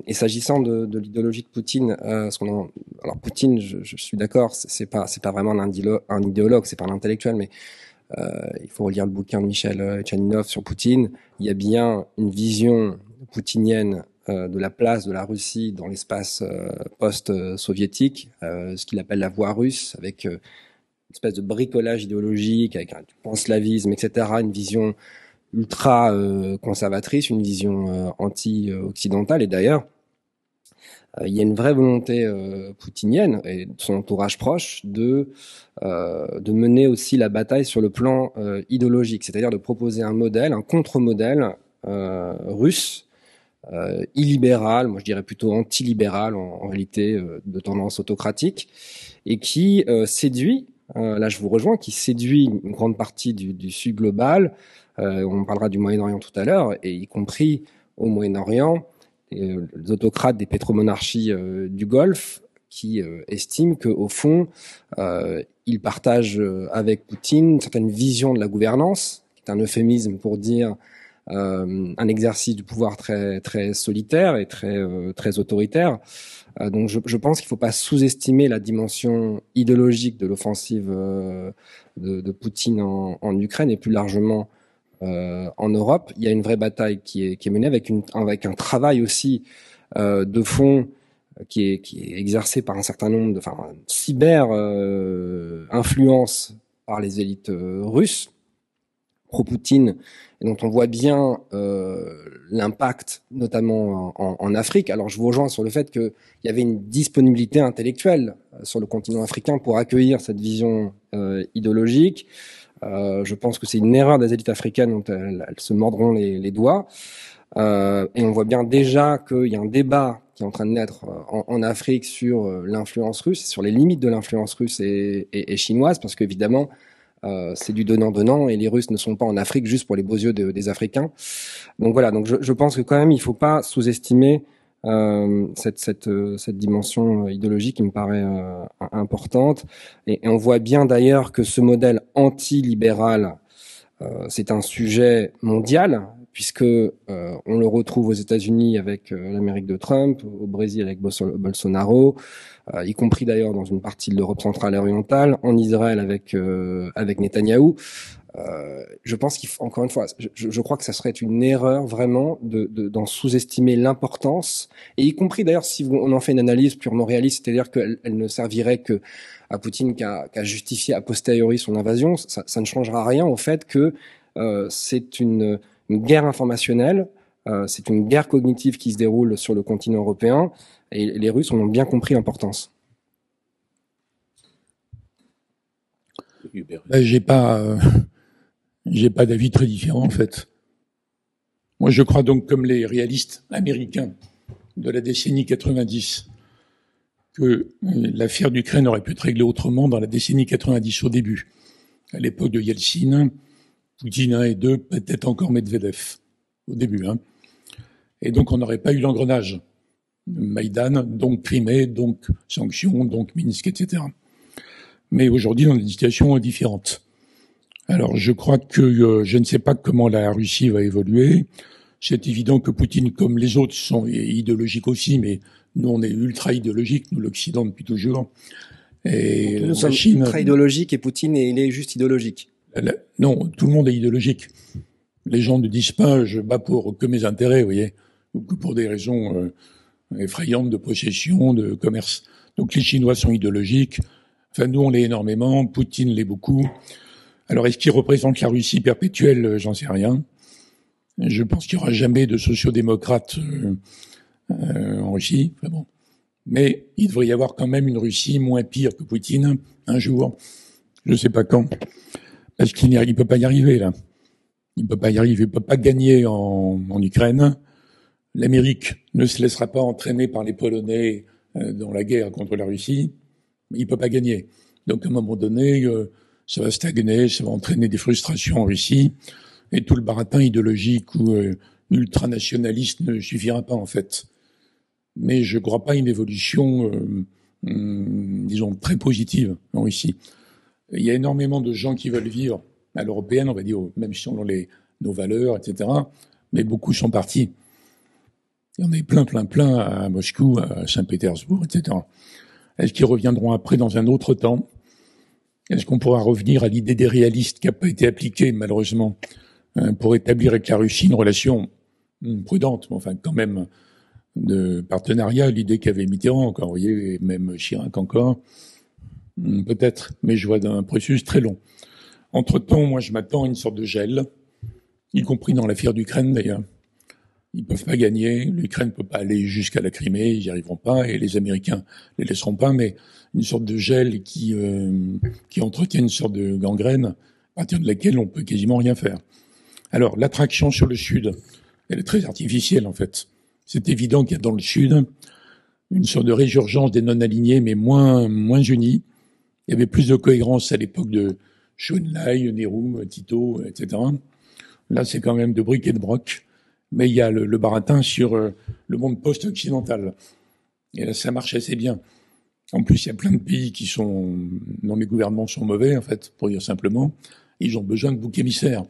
Et s'agissant de l'idéologie de Poutine, alors Poutine, je suis d'accord, c'est pas vraiment un idéologue, c'est pas un intellectuel, mais il faut relire le bouquin de Michel Tchaninov sur Poutine. Il y a bien une vision poutinienne de la place de la Russie dans l'espace post-soviétique, ce qu'il appelle la voie russe, avec une espèce de bricolage idéologique, avec un panslavisme, etc., une vision ultra conservatrice, une vision anti-occidentale. Et d'ailleurs, il y a une vraie volonté poutinienne et de son entourage proche de mener aussi la bataille sur le plan idéologique, c'est-à-dire de proposer un modèle, un contre-modèle russe, illibéral, moi je dirais plutôt anti-libéral en réalité, de tendance autocratique, et qui séduit, là je vous rejoins, qui séduit une grande partie du Sud global. On parlera du Moyen-Orient tout à l'heure, et y compris au Moyen-Orient, les autocrates des pétromonarchies du Golfe, qui estiment qu'au fond, ils partagent avec Poutine une certaine vision de la gouvernance, qui est un euphémisme pour dire un exercice du pouvoir très très solitaire et très autoritaire. Donc je pense qu'il ne faut pas sous-estimer la dimension idéologique de l'offensive de Poutine en Ukraine et plus largement en Europe. Il y a une vraie bataille qui est menée avec un travail aussi de fond qui est exercé par un certain nombre de cyber influence par les élites russes pro-Poutine, et dont on voit bien l'impact, notamment en Afrique. Alors je vous rejoins sur le fait qu'il y avait une disponibilité intellectuelle sur le continent africain pour accueillir cette vision idéologique. Je pense que c'est une erreur des élites africaines dont elles se mordront les doigts. Et on voit bien déjà qu'il y a un débat qui est en train de naître en Afrique sur l'influence russe, sur les limites de l'influence russe et chinoise, parce qu'évidemment, c'est du donnant-donnant, et les Russes ne sont pas en Afrique juste pour les beaux yeux des Africains. Donc voilà, donc je pense que quand même, il ne faut pas sous-estimer cette dimension idéologique qui me paraît importante. Et on voit bien d'ailleurs que ce modèle anti-libéral, c'est un sujet mondial, puisque on le retrouve aux États-Unis avec l'Amérique de Trump, au Brésil avec Bolsonaro, y compris d'ailleurs dans une partie de l'Europe centrale et orientale, en Israël avec Netanyahou. Je pense encore une fois, je crois que ça serait une erreur vraiment d'en sous-estimer l'importance, et y compris d'ailleurs si on en fait une analyse purement réaliste, c'est-à-dire qu'elle ne servirait que à Poutine qu'à justifier a posteriori son invasion. Ça ne changera rien au fait que c'est une guerre informationnelle, c'est une guerre cognitive qui se déroule sur le continent européen, et les Russes en ont bien compris l'importance.
J'ai pas d'avis très différent en fait. Moi, je crois donc, comme les réalistes américains de la décennie 90, que l'affaire d'Ukraine aurait pu être réglée autrement dans la décennie 90 au début, à l'époque de Yeltsin, Poutine 1 et 2, peut-être encore Medvedev au début. Et donc on n'aurait pas eu l'engrenage. Maïdan, donc Crimée, donc sanctions, donc Minsk, etc. Mais aujourd'hui, on a une situation différente. Alors je crois que je ne sais pas comment la Russie va évoluer. C'est évident que Poutine, comme les autres, sont idéologiques aussi, mais nous, on est ultra idéologiques, nous, l'Occident, depuis toujours. Et
nous sommes ultra idéologiques, et Poutine, il est juste idéologique.
Non, tout le monde est idéologique. Les gens ne disent pas « je bats pour que mes intérêts », vous voyez, ou que pour des raisons effrayantes de possession, de commerce. Donc les Chinois sont idéologiques. Enfin, nous, on l'est énormément. Poutine l'est beaucoup. Alors, est-ce qu'il représente la Russie perpétuelle? J'en sais rien. Je pense qu'il n'y aura jamais de sociodémocrates en Russie. Enfin bon. Mais il devrait y avoir quand même une Russie moins pire que Poutine un jour. Je ne sais pas quand. Parce qu'il ne peut pas y arriver, là. Il peut pas y arriver. Il peut pas gagner en Ukraine. L'Amérique ne se laissera pas entraîner par les Polonais dans la guerre contre la Russie. Mais il peut pas gagner. Donc, à un moment donné, ça va stagner, ça va entraîner des frustrations en Russie. Et tout le baratin idéologique ou ultranationaliste ne suffira pas, en fait. Mais je ne crois pas à une évolution, disons, très positive en Russie. Il y a énormément de gens qui veulent vivre à l'européenne, on va dire, même si on a nos valeurs, etc. Mais beaucoup sont partis. Il y en a plein à Moscou, à Saint-Pétersbourg, etc. Est-ce qu'ils reviendront après dans un autre temps? Est-ce qu'on pourra revenir à l'idée des réalistes qui n'a pas été appliquée, malheureusement, pour établir avec la Russie une relation prudente, mais enfin quand même de partenariat, l'idée qu'avait Mitterrand encore, vous voyez, et même Chirac encore, peut-être, mais je vois d'un processus très long. Entre-temps, moi, je m'attends à une sorte de gel, y compris dans l'affaire d'Ukraine, d'ailleurs. Ils peuvent pas gagner, l'Ukraine peut pas aller jusqu'à la Crimée, ils y arriveront pas, et les Américains les laisseront pas, mais une sorte de gel qui entretient une sorte de gangrène, à partir de laquelle on peut quasiment rien faire. Alors, l'attraction sur le Sud, elle est très artificielle, en fait. C'est évident qu'il y a dans le Sud une sorte de résurgence des non-alignés, mais moins unis. Il y avait plus de cohérence à l'époque de Chou en-lai, Nehru, Tito, etc. Là, c'est quand même de briques et de broc. Mais il y a le baratin sur le monde post-occidental. Et là, ça marche assez bien. En plus, il y a plein de pays dont les gouvernements sont mauvais, en fait, pour dire simplement. Ils ont besoin de boucs émissaires.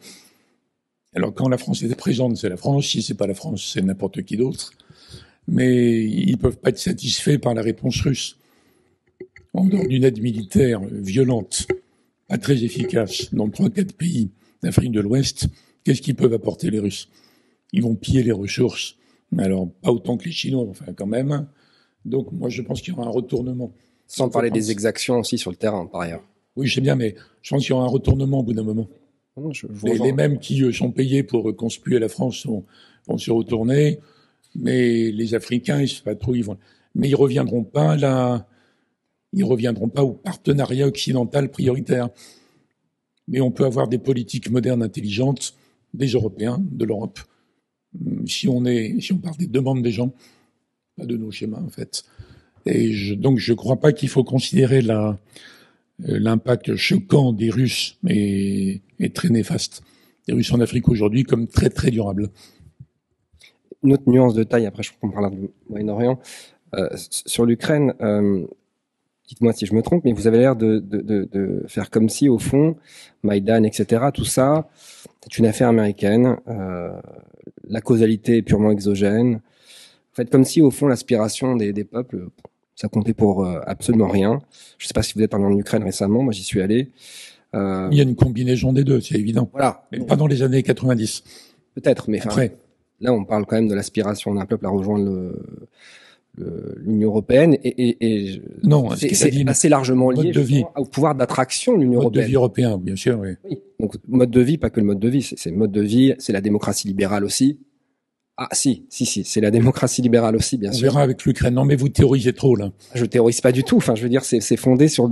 Alors, quand la France était présente, c'est la France. Si c'est pas la France, c'est n'importe qui d'autre. Mais ils peuvent pas être satisfaits par la réponse russe. En dehors d'une aide militaire violente, pas très efficace, dans 3-4 pays d'Afrique de l'Ouest, qu'est-ce qu'ils peuvent apporter les Russes? Ils vont piller les ressources. Alors, pas autant que les Chinois, enfin, quand même. Donc, moi, je pense qu'il y aura un retournement.
Sans parler des exactions aussi sur le terrain, par ailleurs.
Oui, je sais bien, mais je pense qu'il y aura un retournement au bout d'un moment.
Non,
les mêmes qui sont payés pour conspuer la France vont se retourner, mais les Africains, ils se patrouillent. Mais ils reviendront pas au partenariat occidental prioritaire. Mais on peut avoir des politiques modernes intelligentes des Européens, de l'Europe. Si on parle des demandes des gens, pas de nos schémas en fait. Et donc je crois pas qu'il faut considérer l'impact choquant des Russes et très néfaste des Russes en Afrique aujourd'hui comme très très durable.
Une autre nuance de taille, après je crois qu'on parlera du Moyen-Orient, sur l'Ukraine. Dites-moi si je me trompe, mais vous avez l'air de faire comme si, au fond, Maïdan, etc., tout ça, c'est une affaire américaine. La causalité est purement exogène. Vous faites comme si, au fond, l'aspiration des peuples, ça comptait pour absolument rien. Je ne sais pas si vous êtes allé en Ukraine récemment, moi j'y suis allé.
Il y a une combinaison des deux, c'est évident.
Voilà.
Mais pas dans les années 90.
Peut-être, mais
après.
Là, on parle quand même de l'aspiration d'un peuple à rejoindre l'Union européenne et
non,
c'est assez largement lié au pouvoir d'attraction de l'Union européenne.
Mode de vie européen, bien sûr, oui.
Oui. Donc mode de vie, pas que le mode de vie, c'est le mode de vie, c'est la démocratie libérale aussi. Ah si, c'est la démocratie libérale aussi, bien sûr.
On verra avec l'Ukraine. Non, mais vous théorisez trop là.
Je théorise pas du tout. Enfin, je veux dire, c'est fondé sur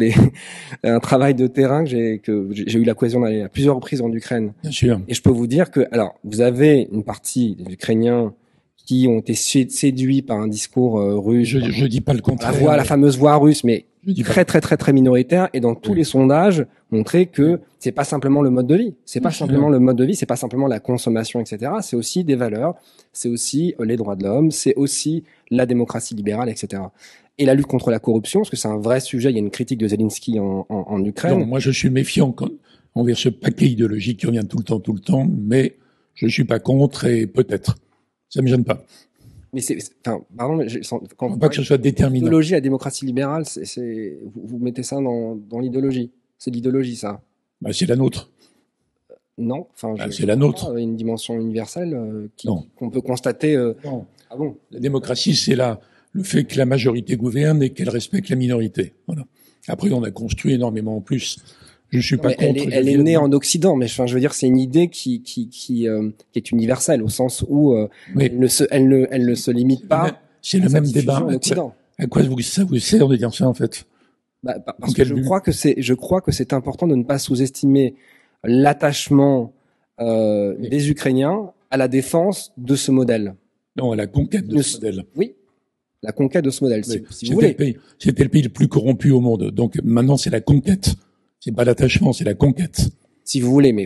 un travail de terrain que j'ai eu l'occasion d'aller à plusieurs reprises en Ukraine.
Bien sûr.
Et je peux vous dire que, alors, vous avez une partie des Ukrainiens qui ont été séduits par un discours russe.
Je dis pas le contraire.
La fameuse voix russe, mais très minoritaire, et dans tous les sondages, montrer que c'est pas simplement le mode de vie. C'est pas simplement le mode de vie, c'est pas simplement la consommation, etc. C'est aussi des valeurs, c'est aussi les droits de l'homme, c'est aussi la démocratie libérale, etc. Et la lutte contre la corruption, parce que c'est un vrai sujet. Il y a une critique de Zelensky en Ukraine.
Non, moi je suis méfiant envers ce paquet idéologique qui revient tout le temps, mais je suis pas contre et peut-être. Ça me gêne pas.
Mais pardon, quand
pas que ce soit déterminant.
L'idéologie, la démocratie libérale, vous mettez ça dans l'idéologie. C'est l'idéologie, ça.
Bah, c'est la nôtre.
Non,
c'est la nôtre.
Une dimension universelle qu'on peut constater.
Non.
Ah bon?
La démocratie, c'est le fait que la majorité gouverne et qu'elle respecte la minorité. Voilà. Après, on a construit énormément en plus. Je suis pas contre.
Elle est née en Occident, mais je veux dire, c'est une idée qui est universelle au sens où elle ne se limite pas.
C'est le même débat. À quoi ça vous sert de dire ça en fait?
Parce que je crois que c'est important de ne pas sous-estimer l'attachement des Ukrainiens à la défense de ce modèle.
Non, à la conquête de ce modèle.
Oui, la conquête de ce modèle. Si vous voulez.
C'était le pays le plus corrompu au monde. Donc maintenant, c'est la conquête. C'est pas l'attachement, c'est la conquête.
Si vous voulez, mais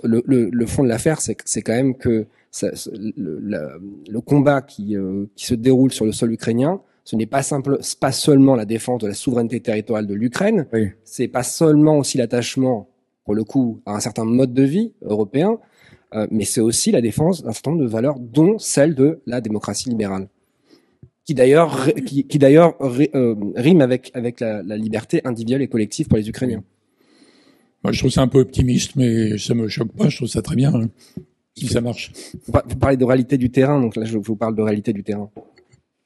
le fond de l'affaire, c'est quand même que le combat qui se déroule sur le sol ukrainien, ce n'est pas seulement la défense de la souveraineté territoriale de l'Ukraine.
Oui.
C'est pas seulement aussi l'attachement, pour le coup, à un certain mode de vie européen, mais c'est aussi la défense d'un certain nombre de valeurs, dont celle de la démocratie libérale, qui d'ailleurs rime avec la liberté individuelle et collective pour les Ukrainiens.
Moi, je trouve ça un peu optimiste, mais ça me choque pas. Je trouve ça très bien, si ça marche.
Vous parlez de réalité du terrain, donc là, je vous parle de réalité du terrain.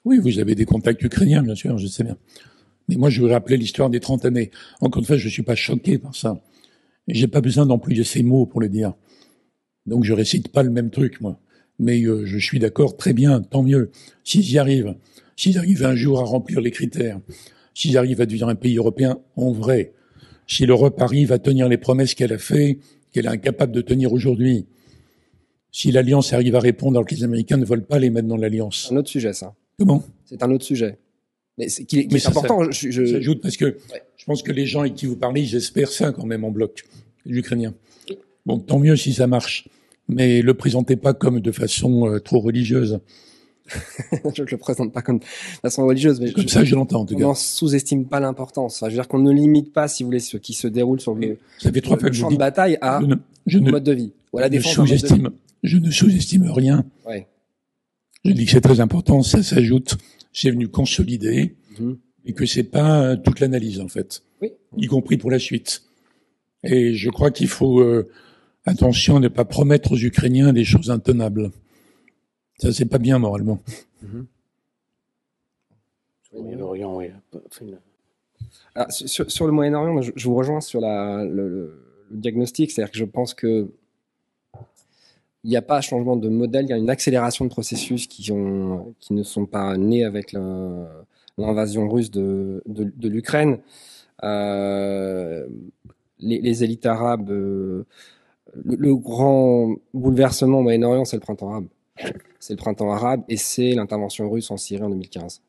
Oui, vous avez des contacts ukrainiens, bien sûr, je sais bien. Mais moi, je veux rappeler l'histoire des 30 années. Encore une fois, je ne suis pas choqué par ça. Et j'ai pas besoin d'employer ces mots pour le dire. Donc, je récite pas le même truc, moi. Mais je suis d'accord, très bien, tant mieux. S'ils y arrivent un jour à remplir les critères, s'ils arrivent à devenir un pays européen en vrai, si l'Europe arrive à tenir les promesses qu'elle a fait, qu'elle est incapable de tenir aujourd'hui, si l'Alliance arrive à répondre alors que les Américains ne veulent pas les mettre dans l'Alliance.
C'est un autre sujet, ça.
Comment ?
C'est un autre sujet. Mais c'est important.
J'ajoute parce que je pense que les gens avec qui vous parlez, ils espèrent ça quand même en bloc, les Ukrainiens. Bon, tant mieux si ça marche. Mais le présentez pas comme de façon trop religieuse.
Je ne le présente pas comme de façon religieuse, mais
comme ça je l'entends en tout cas.
On n'en sous-estime pas l'importance. Enfin, je veux dire qu'on ne limite pas, si vous voulez, ce qui se déroule sur le champ de bataille à mode de vie. Voilà,
je ne sous-estime rien.
Ouais.
Je dis que c'est très important, ça s'ajoute, c'est venu consolider, et que c'est pas toute l'analyse en fait, y compris pour la suite. Et je crois qu'il faut attention à ne pas promettre aux Ukrainiens des choses intenables. Ça, c'est pas bien moralement.
Moyen-Orient, oui.
Alors, sur le Moyen-Orient, je vous rejoins sur le diagnostic, c'est-à-dire que je pense que il n'y a pas un changement de modèle, il y a une accélération de processus qui ne sont pas nés avec l'invasion russe de l'Ukraine. Les élites arabes, le grand bouleversement au Moyen-Orient, c'est le printemps arabe. C'est le printemps arabe et c'est l'intervention russe en Syrie en 2015.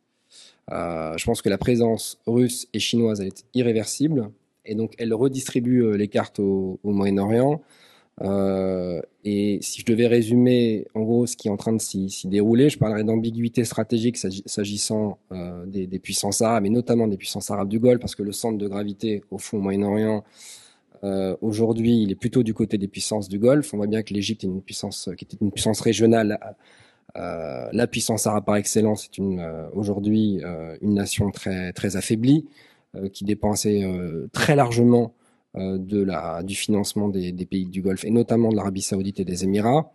Je pense que la présence russe et chinoise, elle est irréversible et donc elle redistribue les cartes au Moyen-Orient. Et si je devais résumer en gros ce qui est en train de s'y dérouler, je parlerais d'ambiguïté stratégique s'agissant des puissances arabes et notamment des puissances arabes du Golfe, parce que le centre de gravité au fond au Moyen-Orient aujourd'hui il est plutôt du côté des puissances du Golfe. On voit bien que l'Égypte est une puissance qui était une puissance régionale. La puissance arabe par excellence est aujourd'hui une nation très très affaiblie qui dépend très largement du financement des pays du Golfe et notamment de l'Arabie Saoudite et des Émirats.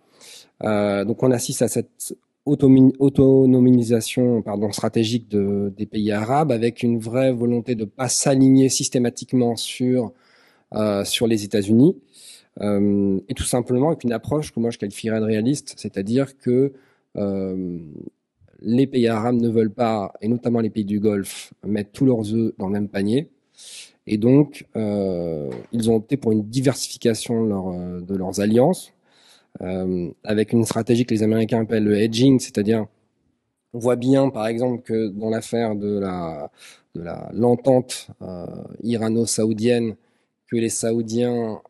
Donc on assiste à cette autonomisation stratégique des pays arabes avec une vraie volonté de ne pas s'aligner systématiquement sur les États-Unis et tout simplement avec une approche que moi je qualifierais de réaliste, c'est-à-dire que les pays arabes ne veulent pas, et notamment les pays du Golfe, mettre tous leurs œufs dans le même panier. Et donc, ils ont opté pour une diversification de leurs alliances, avec une stratégie que les Américains appellent le hedging, c'est-à-dire, on voit bien, par exemple, que dans l'affaire de l'entente irano-saoudienne, que les Saoudiens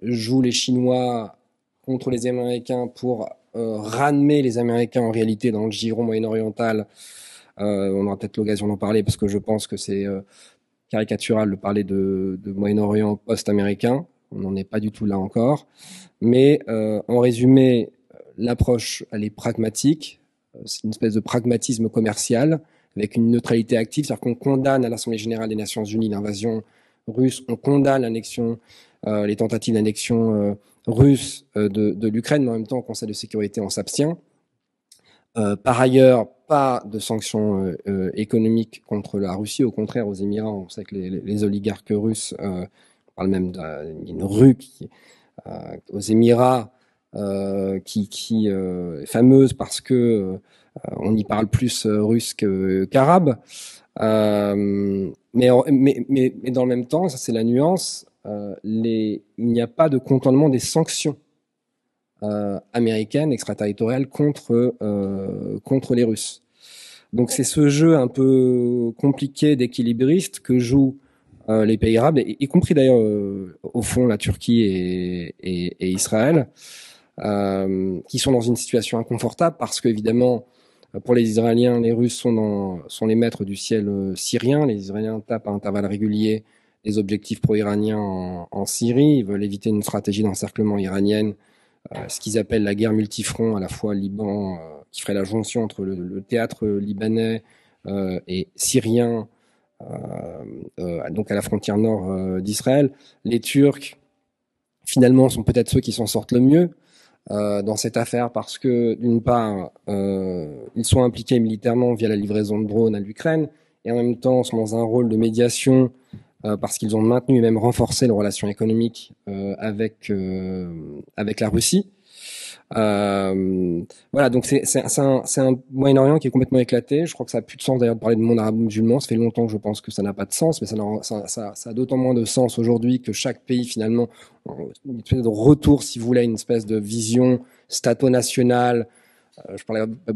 jouent les Chinois contre les Américains pour ramener les Américains en réalité dans le giron moyen-oriental. On aura peut-être l'occasion d'en parler parce que je pense que c'est caricatural de parler de Moyen-Orient post-américain. On n'en est pas du tout là encore. Mais en résumé, l'approche, elle est pragmatique. C'est une espèce de pragmatisme commercial avec une neutralité active. C'est-à-dire qu'on condamne à l'Assemblée générale des Nations unies l'invasion russe. On condamne l'annexion, les tentatives d'annexion russe de l'Ukraine, mais en même temps, au Conseil de sécurité, on s'abstient. Par ailleurs, pas de sanctions économiques contre la Russie. Au contraire, aux Émirats, on sait que les oligarques russes, on parle même d'une rue aux Émirats qui est fameuse parce que on y parle plus russe qu'arabe. Mais dans le même temps, ça c'est la nuance, il n'y a pas de contournement des sanctions américaines extraterritoriales contre les Russes. Donc c'est ce jeu un peu compliqué d'équilibriste que jouent les pays arabes, y compris d'ailleurs au fond la Turquie et Israël, qui sont dans une situation inconfortable parce qu'évidemment pour les Israéliens, les Russes sont les maîtres du ciel syrien. Les Israéliens tapent à intervalles réguliers les objectifs pro-iraniens en Syrie. Ils veulent éviter une stratégie d'encerclement iranienne, ce qu'ils appellent la guerre multifront, à la fois Liban, qui ferait la jonction entre le théâtre libanais et syrien, donc à la frontière nord d'Israël. Les Turcs, finalement, sont peut-être ceux qui s'en sortent le mieux. dans cette affaire parce que, d'une part, ils sont impliqués militairement via la livraison de drones à l'Ukraine et en même temps sont dans un rôle de médiation parce qu'ils ont maintenu et même renforcé leurs relations économiques avec la Russie. Voilà, donc c'est un Moyen-Orient qui est complètement éclaté. Je crois que ça a plus de sens d'ailleurs de parler de monde arabe musulman. Ça fait longtemps que je pense que ça n'a pas de sens, mais ça a d'autant moins de sens aujourd'hui que chaque pays finalement, une espèce de retour, si vous voulez, une espèce de vision stato-nationale. J'ai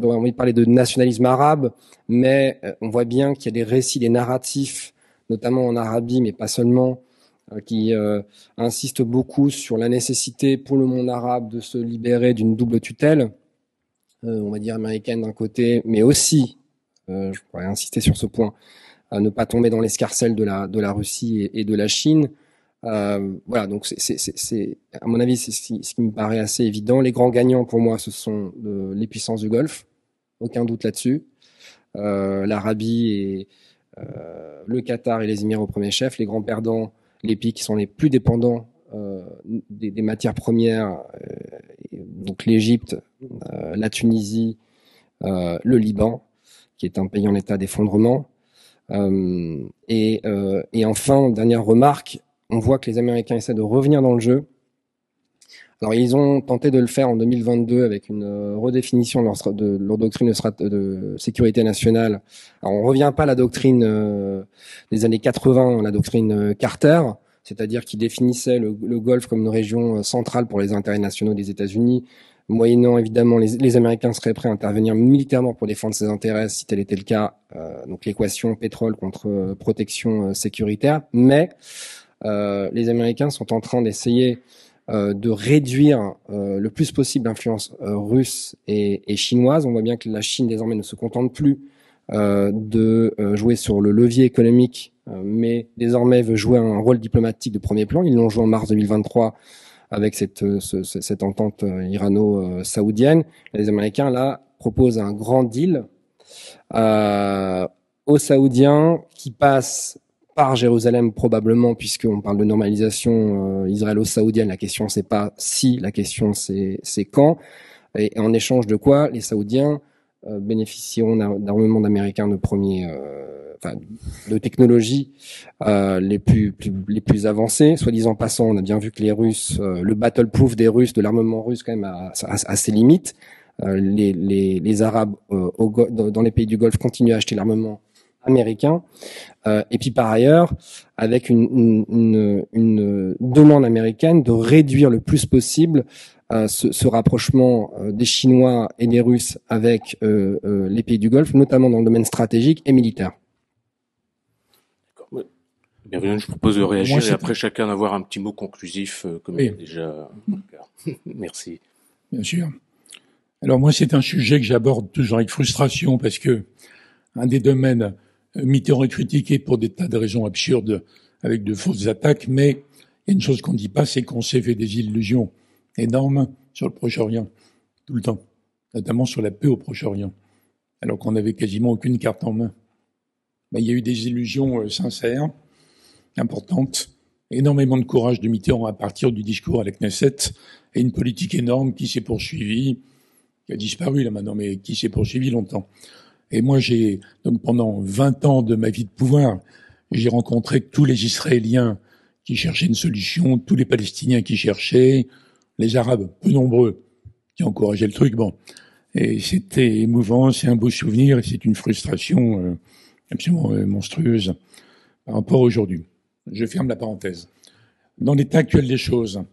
envie de parler de nationalisme arabe, mais on voit bien qu'il y a des récits, des narratifs, notamment en Arabie, mais pas seulement, qui insiste beaucoup sur la nécessité pour le monde arabe de se libérer d'une double tutelle, on va dire américaine d'un côté, mais aussi, je pourrais insister sur ce point, à ne pas tomber dans l'escarcelle de la Russie et de la Chine. Voilà, donc c'est à mon avis, c'est ce qui me paraît assez évident. Les grands gagnants pour moi, ce sont les puissances du Golfe, aucun doute là-dessus. L'Arabie et le Qatar et les Émirats au premier chef. Les grands perdants, les pays qui sont les plus dépendants des matières premières, donc l'Égypte, la Tunisie, le Liban, qui est un pays en état d'effondrement. Et enfin, dernière remarque, on voit que les Américains essaient de revenir dans le jeu. Alors, ils ont tenté de le faire en 2022 avec une redéfinition de leur doctrine de sécurité nationale. Alors, on revient pas à la doctrine des années 80, la doctrine Carter, c'est-à-dire qui définissait le Golfe comme une région centrale pour les intérêts nationaux des États-Unis, moyennant évidemment les Américains seraient prêts à intervenir militairement pour défendre ses intérêts si tel était le cas, donc l'équation pétrole contre protection sécuritaire. Mais les Américains sont en train d'essayer de réduire le plus possible l'influence russe et chinoise. On voit bien que la Chine désormais ne se contente plus de jouer sur le levier économique, mais désormais veut jouer un rôle diplomatique de premier plan. Ils l'ont joué en mars 2023 avec cette entente irano-saoudienne. Les Américains, là, proposent un grand deal aux Saoudiens qui passe par Jérusalem probablement, puisqu'on parle de normalisation israélo-saoudienne. La question, c'est pas si, la question, c'est quand. Et en échange de quoi, les Saoudiens bénéficieront d'armements d'Américains de de technologies les plus avancées. Soit disant passant, on a bien vu que les Russes, le battle-proof des Russes, de l'armement russe quand même a ses limites. Les Arabes dans les pays du Golfe continuent à acheter l'armement américain. Et puis par ailleurs, avec une demande américaine de réduire le plus possible ce rapprochement des Chinois et des Russes avec les pays du Golfe, notamment dans le domaine stratégique et militaire.
Bienvenue, je propose de réagir et après chacun d'avoir un petit mot conclusif, comme il y a déjà. Merci.
Bien sûr. Alors moi, c'est un sujet que j'aborde toujours avec frustration parce que un des domaines Mitterrand est critiqué pour des tas de raisons absurdes avec de fausses attaques, mais il y a une chose qu'on ne dit pas, c'est qu'on s'est fait des illusions énormes sur le Proche-Orient, tout le temps, notamment sur la paix au Proche-Orient, alors qu'on n'avait quasiment aucune carte en main. Il y a eu des illusions sincères, importantes, énormément de courage de Mitterrand à partir du discours à la Knesset, et une politique énorme qui s'est poursuivie, qui a disparu là maintenant, mais qui s'est poursuivie longtemps. Et moi, donc pendant 20 ans de ma vie de pouvoir, j'ai rencontré tous les Israéliens qui cherchaient une solution, tous les Palestiniens qui cherchaient, les Arabes, peu nombreux, qui encourageaient le truc. Bon, et c'était émouvant, c'est un beau souvenir, et c'est une frustration absolument monstrueuse par rapport à aujourd'hui. Je ferme la parenthèse. Dans l'état actuel des choses,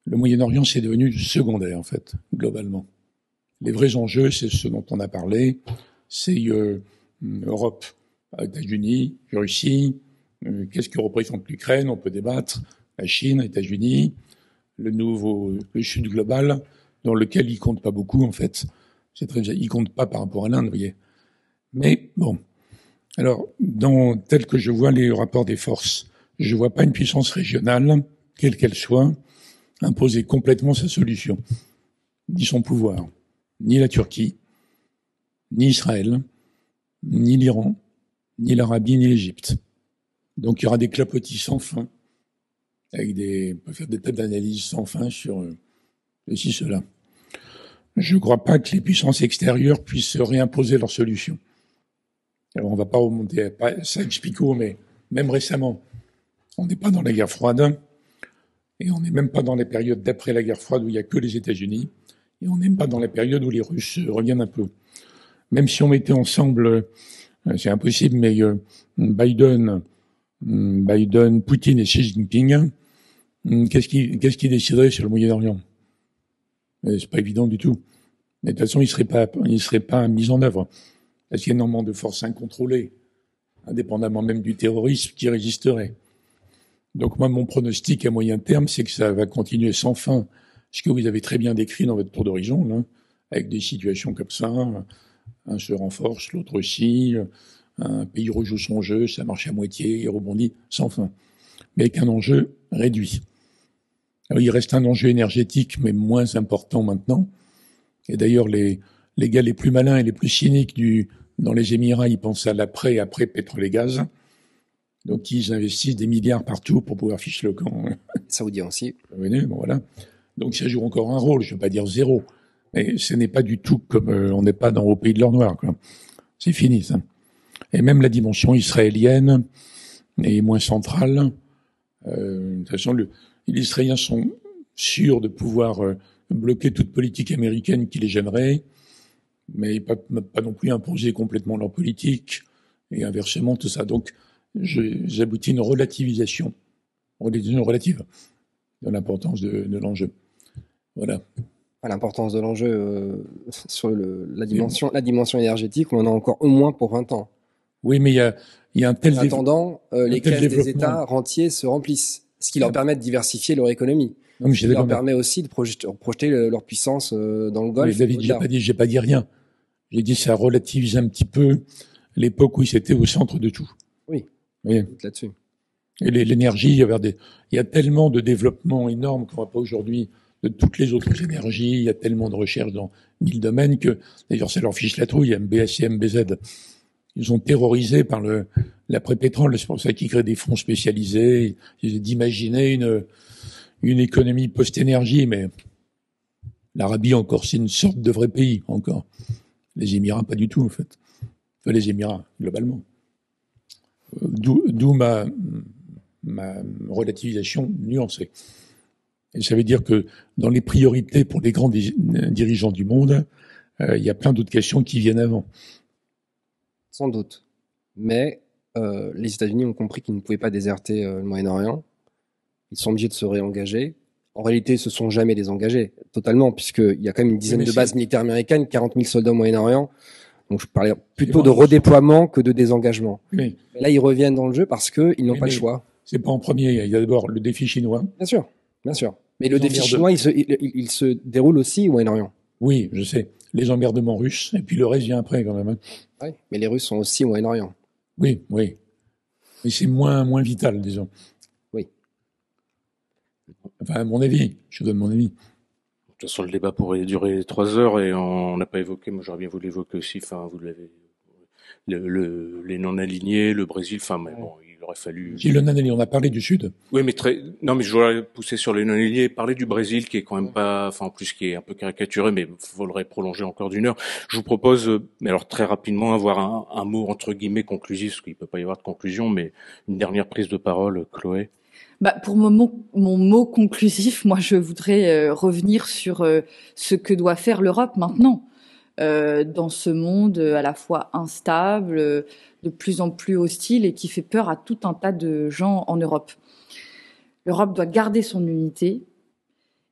le Moyen-Orient, c'est devenu secondaire, en fait, globalement. Les vrais enjeux, c'est ce dont on a parlé, c'est Europe, États-Unis, Russie, qu'est-ce que représente l'Ukraine, on peut débattre, la Chine, États-Unis, le Sud global, dans lequel il compte pas beaucoup, en fait. Il compte pas par rapport à l'Inde, vous voyez. Mais bon. Alors, tel que je vois les rapports des forces, je vois pas une puissance régionale, quelle qu'elle soit, imposer complètement sa solution, ni son pouvoir, ni la Turquie, ni Israël, ni l'Iran, ni l'Arabie, ni l'Égypte. Donc il y aura des clapotis sans fin, on peut faire des tas d'analyses sans fin sur ceci, cela. Je ne crois pas que les puissances extérieures puissent se réimposer leurs solutions. Alors, on ne va pas remonter à ça, expliquons, mais même récemment, on n'est pas dans la guerre froide, et on n'est même pas dans la période d'après la guerre froide où il n'y a que les États-Unis, et on n'est même pas dans la période où les Russes reviennent un peu. Même si on mettait ensemble, c'est impossible, mais Biden, Poutine et Xi Jinping, qu'est-ce qui déciderait sur le Moyen-Orient? C'est pas évident du tout. Mais de toute façon, il serait pas mis en œuvre. Parce qu'il y a énormément de forces incontrôlées, indépendamment même du terrorisme, qui résisteraient. Donc moi, mon pronostic à moyen terme, c'est que ça va continuer sans fin. Ce que vous avez très bien décrit dans votre tour d'horizon, là, avec des situations comme ça. Un se renforce, l'autre aussi. Un pays rejoue son jeu, ça marche à moitié, il rebondit sans fin. Mais avec un enjeu réduit. Alors, il reste un enjeu énergétique, mais moins important maintenant. Et d'ailleurs, les gars les plus malins et les plus cyniques dans les Émirats, ils pensent à après pétrole et gaz. Donc, ils investissent des milliards partout pour pouvoir ficher le camp.
Saoudiens aussi.
Bon, voilà. Donc, ça joue encore un rôle. Je ne veux pas dire zéro. Mais ce n'est pas du tout comme on n'est pas au pays de l'or noir, quoi. C'est fini, ça. Et même la dimension israélienne est moins centrale. De toute façon, les Israéliens sont sûrs de pouvoir bloquer toute politique américaine qui les gênerait, mais pas non plus imposer complètement leur politique, et inversement, tout ça. Donc, j'aboutis à une relativisation relative de l'importance de l'enjeu. Voilà.
L'importance de l'enjeu sur la dimension énergétique, on en a encore au moins pour 20 ans.
Oui, mais il y a un tel
développement. En attendant, les caisses des États rentiers se remplissent, ce qui leur permet de diversifier leur économie. Ce qui leur permet aussi de projeter leur puissance dans le Golfe.
Oui, David, j'ai pas dit rien. J'ai dit ça relativise un petit peu l'époque où ils étaient au centre de tout.
Oui, là-dessus.
Et l'énergie, il y a tellement de développement énorme qu'on voit pas aujourd'hui de toutes les autres énergies. Il y a tellement de recherches dans 1000 domaines que, d'ailleurs, ça leur fiche la trouille, MBS et MBZ. Ils sont terrorisés par l'après-pétrole. C'est pour ça qu'ils créent des fonds spécialisés. Ils d'imaginer une économie post-énergie, mais l'Arabie encore, c'est une sorte de vrai pays encore. Les Émirats, pas du tout, en fait. Enfin, les Émirats, globalement. D'où ma relativisation nuancée. Et ça veut dire que dans les priorités pour les grands dirigeants du monde, il y a plein d'autres questions qui viennent avant.
Sans doute. Mais les États-Unis ont compris qu'ils ne pouvaient pas déserter le Moyen-Orient. Ils sont obligés de se réengager. En réalité, ils se sont jamais désengagés, totalement, puisqu'il y a quand même une dizaine de bases militaires américaines, 40 000 soldats au Moyen-Orient. Donc je parlais plutôt de redéploiement que de désengagement. Mais là, ils reviennent dans le jeu parce qu'ils n'ont pas le choix.
C'est pas en premier. Il y a d'abord le défi chinois.
Bien sûr. Mais le défi chinois, il se déroule aussi au Moyen-Orient.
Oui, je sais. Les emmerdements russes, et puis le reste vient après quand même.
Oui, mais les Russes sont aussi au Moyen-Orient.
Oui. Mais c'est moins vital, disons.
Oui.
Enfin, à mon avis. Je donne mon avis.
De toute façon, le débat pourrait durer 3 heures et on n'a pas évoqué, moi j'aurais bien voulu l'évoquer aussi, enfin, vous l'avez, les non-alignés, le Brésil, enfin, mais bon, il aurait fallu...
Si le non-aligné, on a parlé du Sud.
Oui, mais non, mais je voudrais pousser sur les non-alignés, parler du Brésil, qui est quand même pas, enfin, en plus, qui est un peu caricaturé, mais faudrait prolonger encore d'1 heure. Je vous propose, mais alors très rapidement, avoir un mot, entre guillemets, conclusif, parce qu'il peut pas y avoir de conclusion, mais une dernière prise de parole, Chloé.
Pour mon mot conclusif, moi, je voudrais revenir sur ce que doit faire l'Europe maintenant dans ce monde à la fois instable, de plus en plus hostile et qui fait peur à tout un tas de gens en Europe. L'Europe doit garder son unité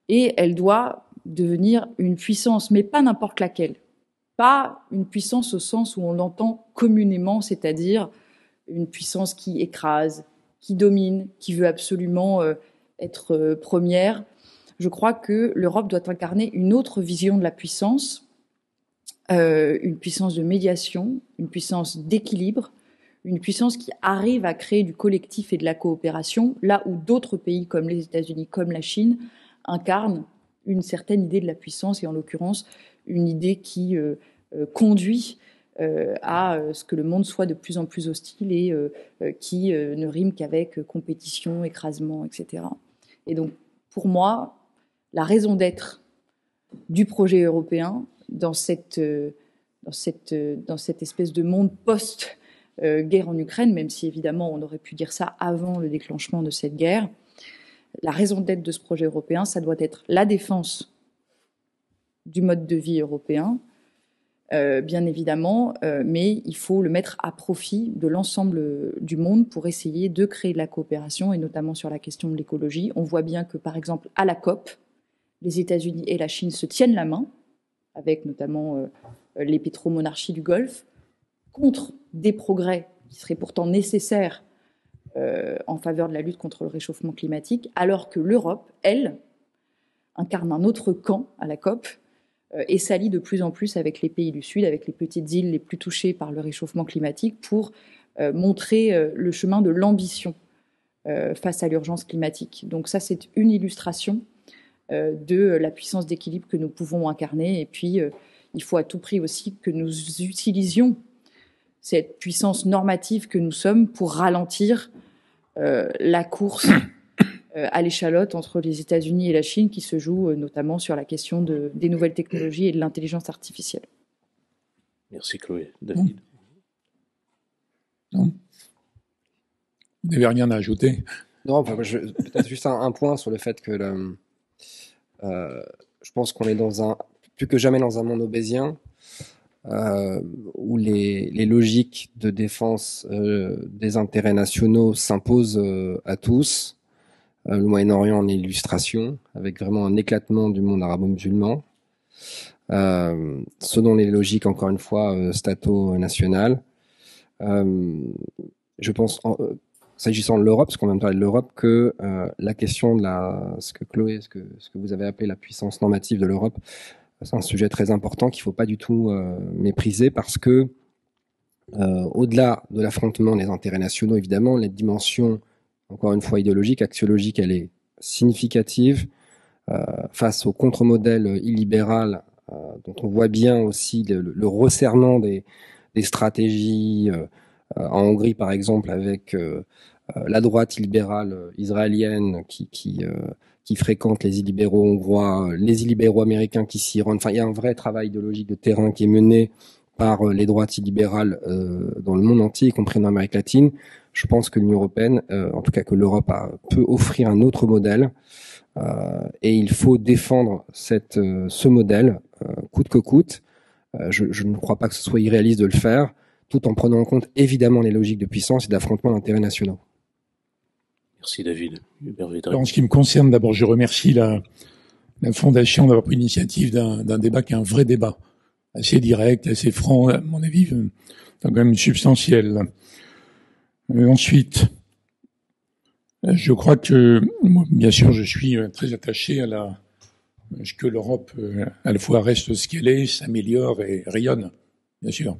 et elle doit devenir une puissance, mais pas n'importe laquelle. Pas une puissance au sens où on l'entend communément, c'est-à-dire une puissance qui écrase, qui domine, qui veut absolument être première. Je crois que l'Europe doit incarner une autre vision de la puissance, une puissance de médiation, une puissance d'équilibre, une puissance qui arrive à créer du collectif et de la coopération, là où d'autres pays comme les États-Unis, comme la Chine, incarnent une certaine idée de la puissance, et en l'occurrence une idée qui conduit à ce que le monde soit de plus en plus hostile et qui ne rime qu'avec compétition, écrasement, etc. Et donc, pour moi, la raison d'être du projet européen dans cette espèce de monde post-guerre en Ukraine, même si évidemment on aurait pu dire ça avant le déclenchement de cette guerre. La raison d'être de ce projet européen, ça doit être la défense du mode de vie européen, bien évidemment, mais il faut le mettre à profit de l'ensemble du monde pour essayer de créer de la coopération, et notamment sur la question de l'écologie. On voit bien que, par exemple, à la COP, les États-Unis et la Chine se tiennent la main, avec notamment les pétromonarchies du Golfe, contre des progrès qui seraient pourtant nécessaires en faveur de la lutte contre le réchauffement climatique, alors que l'Europe, elle, incarne un autre camp à la COP et s'allie de plus en plus avec les pays du Sud, avec les petites îles les plus touchées par le réchauffement climatique, pour montrer le chemin de l'ambition face à l'urgence climatique. Donc ça, c'est une illustration de la puissance d'équilibre que nous pouvons incarner. Et puis, il faut à tout prix aussi que nous utilisions cette puissance normative que nous sommes pour ralentir la course à l'échalote entre les États-Unis et la Chine, qui se joue notamment sur la question des nouvelles technologies et de l'intelligence artificielle.
Merci Chloé. David?
Non. Vous n'avez rien à ajouter?
Non, peut-être juste un point sur le fait que je pense qu'on est plus que jamais dans un monde obésien, où les logiques de défense des intérêts nationaux s'imposent à tous. Le Moyen-Orient en illustration, avec vraiment un éclatement du monde arabo-musulman, selon les logiques, encore une fois, stato-nationales. Je pense, s'agissant de l'Europe, parce qu'on vient de parler de l'Europe, que la question de ce que vous avez appelé la puissance normative de l'Europe, c'est un sujet très important qu'il ne faut pas du tout mépriser, parce que au-delà de l'affrontement des intérêts nationaux, évidemment, les dimensions, encore une fois, idéologique, axiologique, elle est significative face au contre-modèle illibéral dont on voit bien aussi le resserrement des stratégies en Hongrie, par exemple, avec la droite illibérale israélienne qui fréquente les illibéraux hongrois, les illibéraux américains qui s'y rendent. Enfin, il y a un vrai travail idéologique de terrain qui est mené par les droites illibérales dans le monde entier, y compris en Amérique latine. Je pense que l'Union européenne, en tout cas que l'Europe peut offrir un autre modèle, et il faut défendre ce modèle coûte que coûte. Je ne crois pas que ce soit irréaliste de le faire, tout en prenant en compte évidemment les logiques de puissance et d'affrontement d'intérêts nationaux.
Merci David.
Alors, en ce qui me concerne, d'abord, je remercie la Fondation d'avoir pris l'initiative d'un débat qui est un vrai débat, assez direct, assez franc, à mon avis, quand même substantiel. Ensuite, je crois que, moi, bien sûr, je suis très attaché à ce que l'Europe, à la fois reste ce qu'elle est, s'améliore et rayonne, bien sûr.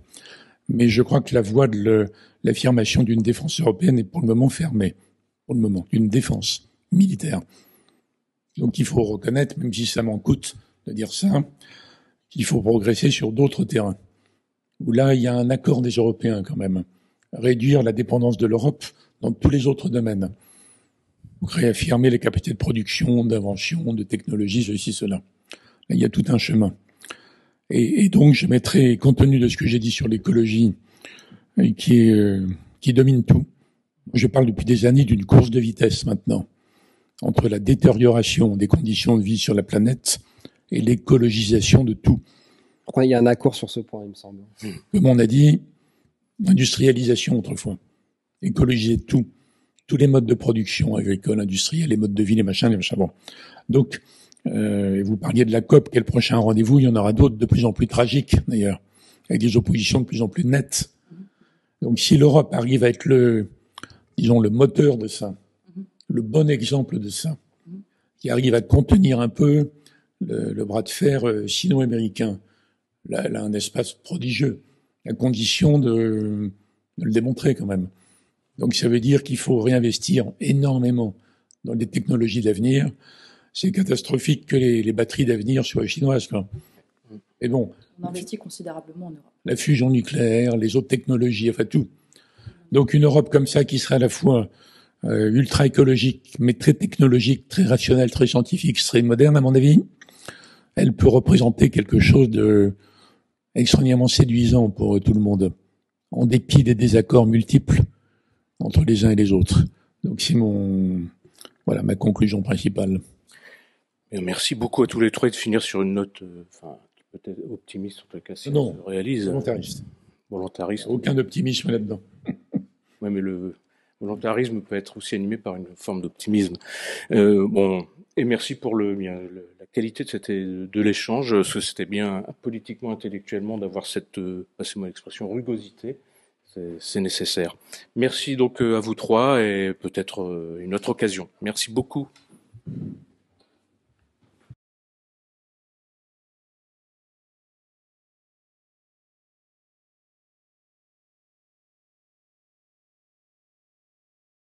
Mais je crois que la voie de l'affirmation d'une défense européenne est pour le moment fermée, pour le moment, d'une défense militaire. Donc il faut reconnaître, même si ça m'en coûte de dire ça, qu'il faut progresser sur d'autres terrains, où là, il y a un accord des Européens quand même. Réduire la dépendance de l'Europe dans tous les autres domaines. Réaffirmer les capacités de production, d'invention, de technologie, ceci, cela. Là, il y a tout un chemin. Et donc, je mettrai, compte tenu de ce que j'ai dit sur l'écologie, qui domine tout, je parle depuis des années d'une course de vitesse maintenant, entre la détérioration des conditions de vie sur la planète et l'écologisation de tout.
Il y a un accord sur ce point, il me semble.
Comme on a dit, industrialisation autrefois, écologiser tout, tous les modes de production agricole, industrielle, les modes de vie, les machins. Bon. Donc, vous parliez de la COP, quel prochain rendez-vous? Il y en aura d'autres de plus en plus tragiques d'ailleurs, avec des oppositions de plus en plus nettes. Donc, si l'Europe arrive à être le moteur de ça, le bon exemple de ça, qui arrive à contenir un peu le bras de fer sino-américain, là, un espace prodigieux, à condition de le démontrer quand même. Donc ça veut dire qu'il faut réinvestir énormément dans les technologies d'avenir. C'est catastrophique que les batteries d'avenir soient chinoises, quoi. Et bon,
on investit considérablement en Europe.
La fusion nucléaire, les autres technologies, enfin tout. Donc une Europe comme ça qui serait à la fois ultra écologique, mais très technologique, très rationnelle, très scientifique, serait moderne à mon avis. elle peut représenter quelque chose de extraordinairement séduisant pour tout le monde, en dépit des désaccords multiples entre les uns et les autres. Donc c'est ma conclusion principale.
Merci beaucoup à tous les trois de finir sur une note, peut-être optimiste, en tout cas, si on se réalise. Volontariste.
Aucun optimisme là-dedans.
Oui, mais le volontarisme peut être aussi animé par une forme d'optimisme. Et merci pour la qualité de l'échange, parce que c'était bien politiquement, intellectuellement d'avoir cette, passez-moi l'expression, rugosité. C'est nécessaire. Merci donc à vous trois et peut-être une autre occasion. Merci beaucoup.